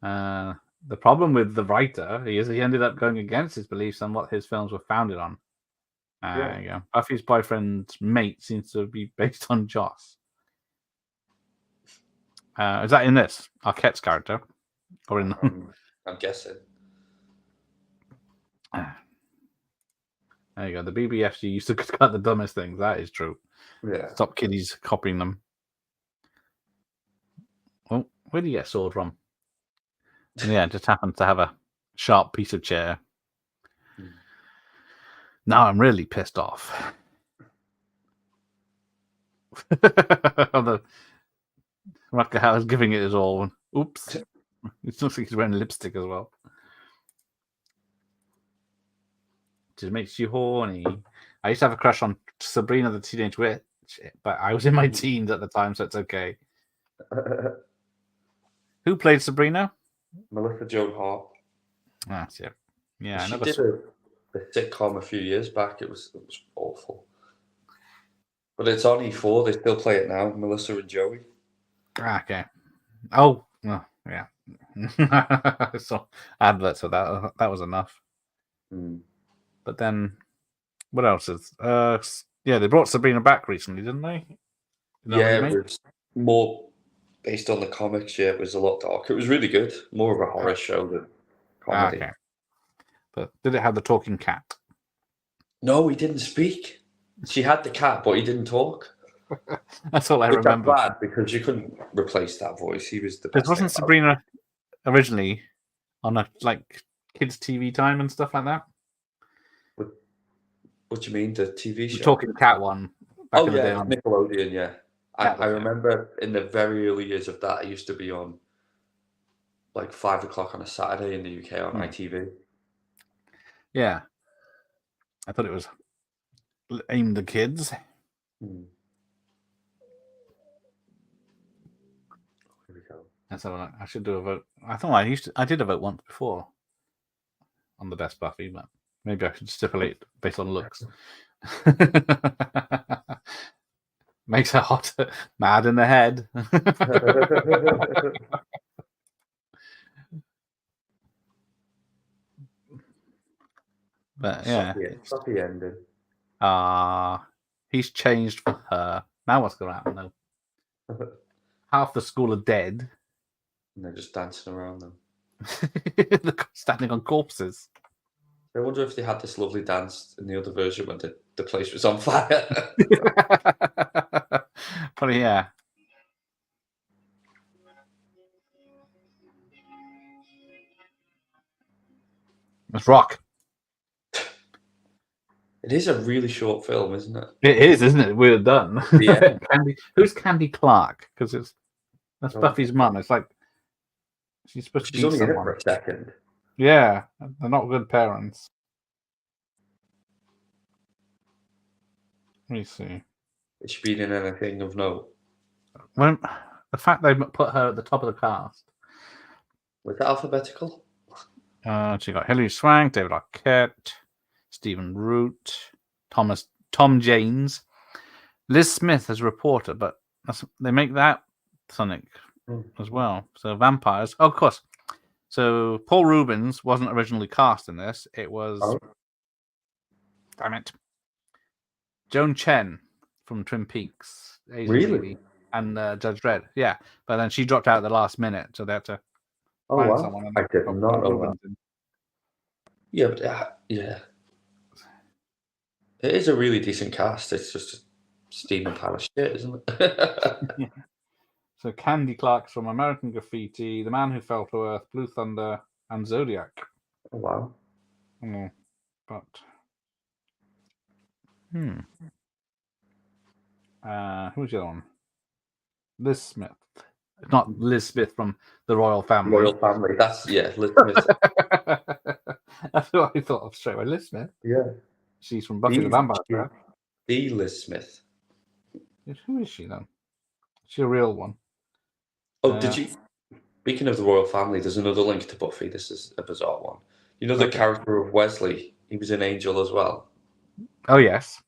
The problem with the writer is he ended up going against his beliefs on what his films were founded on. There you go. Buffy's boyfriend's mate seems to be based on Joss. Is that in this? Arquette's character? Or in? I'm guessing. There you go. The BBFG used to cut the dumbest things. That is true. Yeah. Stop kiddies copying them. Oh, where do you get a sword from? Yeah, just happens to have a sharp piece of chair. Now I'm really pissed off. The Rutger Hauer's giving it his all. Oops. It looks like he's wearing lipstick as well. Just makes you horny. I used to have a crush on Sabrina the Teenage Witch, but I was in my teens at the time, so it's okay. Who played Sabrina? Melissa Joan Hart. That's it. Yeah, she did a sitcom a few years back. It was awful. But it's on E4. They still play it now. Melissa and Joey. Okay. Oh, yeah. So adverts for that. That was enough. But then, what else is? Yeah, they brought Sabrina back recently, didn't they? Yeah, it was more based on the comics. Yeah, it was a lot darker. It was really good. More of a horror show than comedy. Okay. But did it have the talking cat? No, he didn't speak. She had the cat, but he didn't talk. That's all I remember. That's bad because you couldn't replace that voice. He was the best. Because wasn't Sabrina originally on a kids' TV time and stuff like that? What do you mean, the TV show? The talking cat one. Oh yeah, Nickelodeon. Yeah, I remember in the very early years of that, it used to be on like 5 o'clock on a Saturday in the UK on ITV. Yeah, I thought it was aimed at kids. Here we go. That's how I should do a vote. I thought I did a vote once before on the best Buffy, but Maybe I should stipulate based on looks. Makes her hot, mad in the head. But yeah, Happy ending. He's changed for her. Now what's going to happen though? Half the school are dead. And they're just dancing around them. They're standing on corpses. I wonder if they had this lovely dance in the other version when the place was on fire. But yeah. It's rock. It is a really short film, isn't it? It is, isn't it? We're done. Yeah. Who's Candy Clark? Because that's Buffy's mum. It's like she's supposed to be only someone. in it for a second. Yeah, they're not good parents. Let me see. Has she been in anything of note? When the fact they put her at the top of the cast. Was that alphabetical? She got Hilary Swank, David Arquette, Stephen Root, Tom James, Liz Smith as a reporter, but they make that Sonic as well. So vampires, of course. So Paul Rubens wasn't originally cast in this. It was, damn it, Joan Chen from Twin Peaks, Asian lady, and Judge Dredd. Yeah, but then she dropped out at the last minute, so they had to find someone. I did not know that. Yeah, but yeah, it is a really decent cast. It's just a steaming pile of shit, isn't it? Yeah. So Candy Clark's from American Graffiti, The Man Who Fell to Earth, Blue Thunder, and Zodiac. Oh, wow. But who's the other one? Liz Smith. Not Liz Smith from the Royal Family. Royal Family. That's Liz Smith. That's what I thought of straight away. Liz Smith. Yeah. She's from Buffy the Vampire Slayer. The Liz Smith. Who is she then? She's a real one. Oh, did you? Speaking of the Royal Family, there's another link to Buffy. This is a bizarre one. You know the character of Wesley? He was an angel as well. Oh, yes.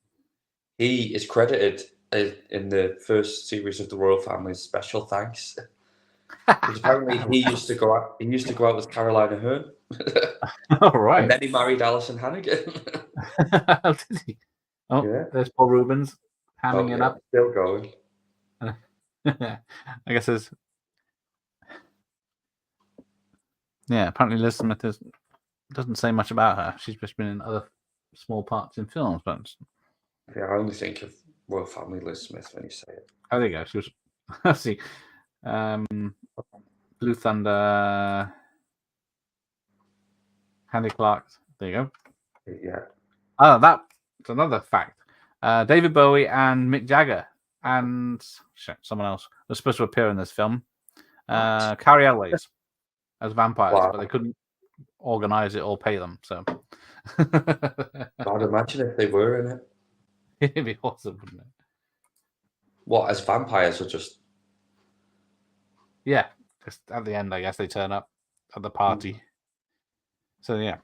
He is credited in the first series of the Royal Family's Special Thanks. Apparently, he used to go out with Carolina Hearn. All right. And then he married Alison Hannigan. Did he? Oh, yeah. There's Paul Rubens hamming it up. Still going. I guess there's. Yeah, apparently Liz Smith doesn't say much about her. She's just been in other small parts in films, but yeah, I only think of Royal Family Liz Smith when you say it. Oh, there you go. She was. Let's see, Blue Thunder, Candy Clark. There you go. Yeah. Oh, that's another fact. David Bowie and Mick Jagger and someone else was supposed to appear in this film. Carrie Elways as vampires, but they couldn't organize it or pay them. So I'd imagine if they were in it. It'd be awesome, wouldn't it? What, as vampires or just? Yeah, just at the end, I guess they turn up at the party. So yeah.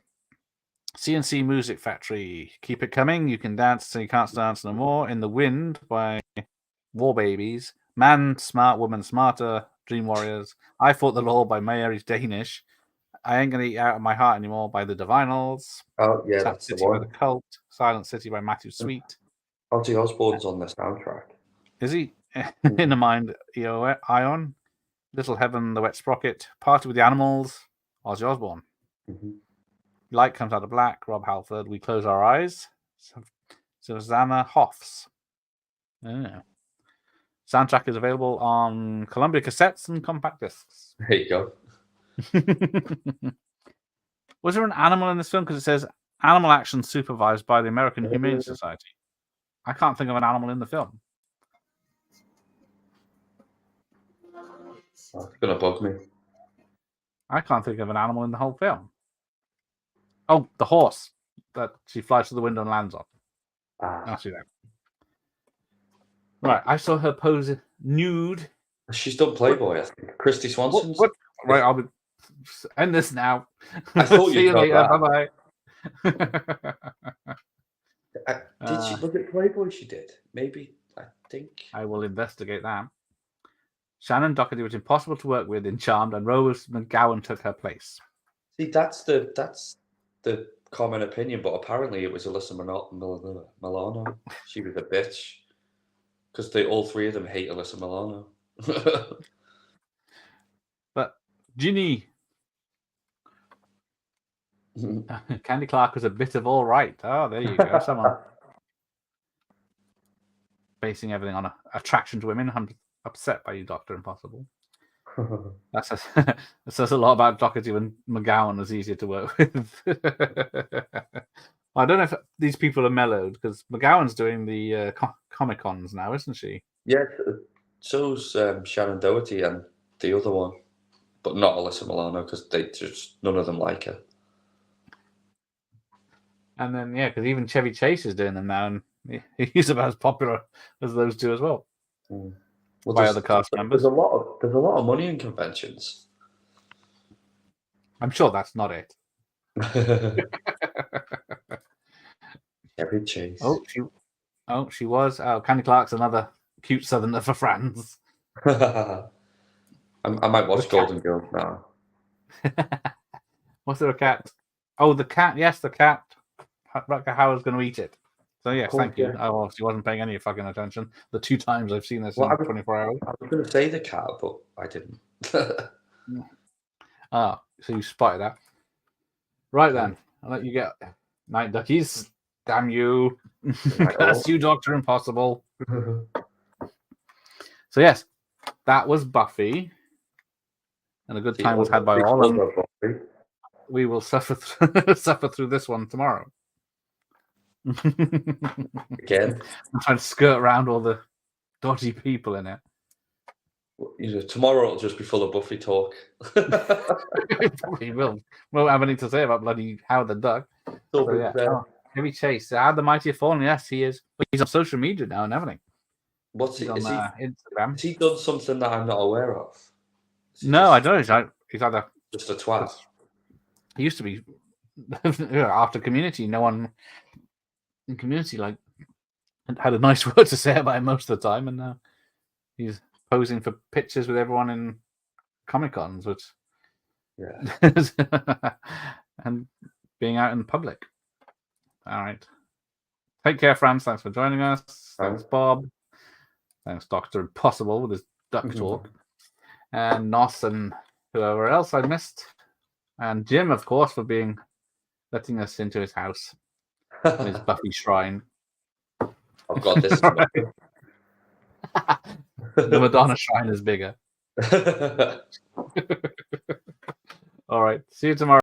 CNC Music Factory. Keep it coming. You can dance so you can't dance no more. In the Wind by War Babies. Man Smart, Woman Smarter. Dream Warriors. I Fought the Law by Mary's Danish. I Ain't Gonna Eat Out of My Heart Anymore by the Divinals. Oh yeah, Sad that's City the one. by the Cult. Silent City by Matthew Sweet. Ozzy Osbourne's on the soundtrack. Is he? In the Mind, Ion. Little Heaven, The Wet Sprocket. Party with the Animals. Ozzy Osbourne. Light Comes Out of Black, Rob Halford. We Close Our Eyes. Susanna Hoffs. Oh. Soundtrack is available on Columbia cassettes and compact discs. There you go. Was there an animal in this film? Because it says animal action supervised by the American Humane Society. I can't think of an animal in the film. Oh, it's going to bug me. I can't think of an animal in the whole film. Oh, the horse that she flies to the window and lands on. I see that. Right, I saw her pose nude. She's done Playboy, I think. Christy Swanson's. What? Right, I'll end this now. I thought See you later. Bye-bye. Did she? Was it Playboy? She did. Maybe. I think. I will investigate that. Shannon Doherty was impossible to work with in Charmed, and Rose McGowan took her place. See, that's the common opinion, but apparently it was Alyssa Milano. She was a bitch because all three of them hate Alyssa Milano. But Ginny, Candy Clark was a bit of all right. Oh, there you go. Someone basing everything on attraction to women. I'm upset by you, Dr. Impossible. That says a lot about Doherty when McGowan was easier to work with. I don't know if these people are mellowed because McGowan's doing the Comic Cons now, isn't she? Yes, so's Shannon Doherty and the other one, but not Alyssa Milano because none of them like her. And then because even Chevy Chase is doing them now, and he's about as popular as those two as well. Well, by other cast members. There's a lot of money in conventions. I'm sure that's not it. Chevy Chase. She was. Candy Clark's another cute southerner for France. I might watch Golden Girls now. Was there a cat? Oh, the cat. Yes, the cat. Rutger Hauer's going to eat it. So yes, thank you. I obviously wasn't paying any fucking attention the 2 times I've seen this in 24 hours. I was going to say the cat, but I didn't. So you spotted that. Right then, I'll let you get Night Duckies. Damn you. Curse you, Dr. Impossible. So yes, that was Buffy. And a good time was had by all of them. We will suffer through this one tomorrow. Again, I'm trying to skirt around all the dodgy people in it. Tomorrow it'll just be full of Buffy talk. It probably will. Won't have anything to say about bloody Howard the Duck. Chevy Chase. The Mighty have fallen. Yes, he is. He's on social media now and everything. What's he on Instagram? Has he done something that I'm not aware of? No, I don't know. He's either just a twat. He used to be after Community. No one in Community had a nice word to say about him most of the time, and now he's posing for pictures with everyone in Comic Cons, which and being out in public. All right, take care, France. Thanks for joining us. Thanks, Bob. Thanks, Dr. Impossible with his duck talk, and Nos and whoever else I missed, and Jim, of course, for letting us into his house, his Buffy shrine. I've got this. The Madonna shrine is bigger. All right. See you tomorrow.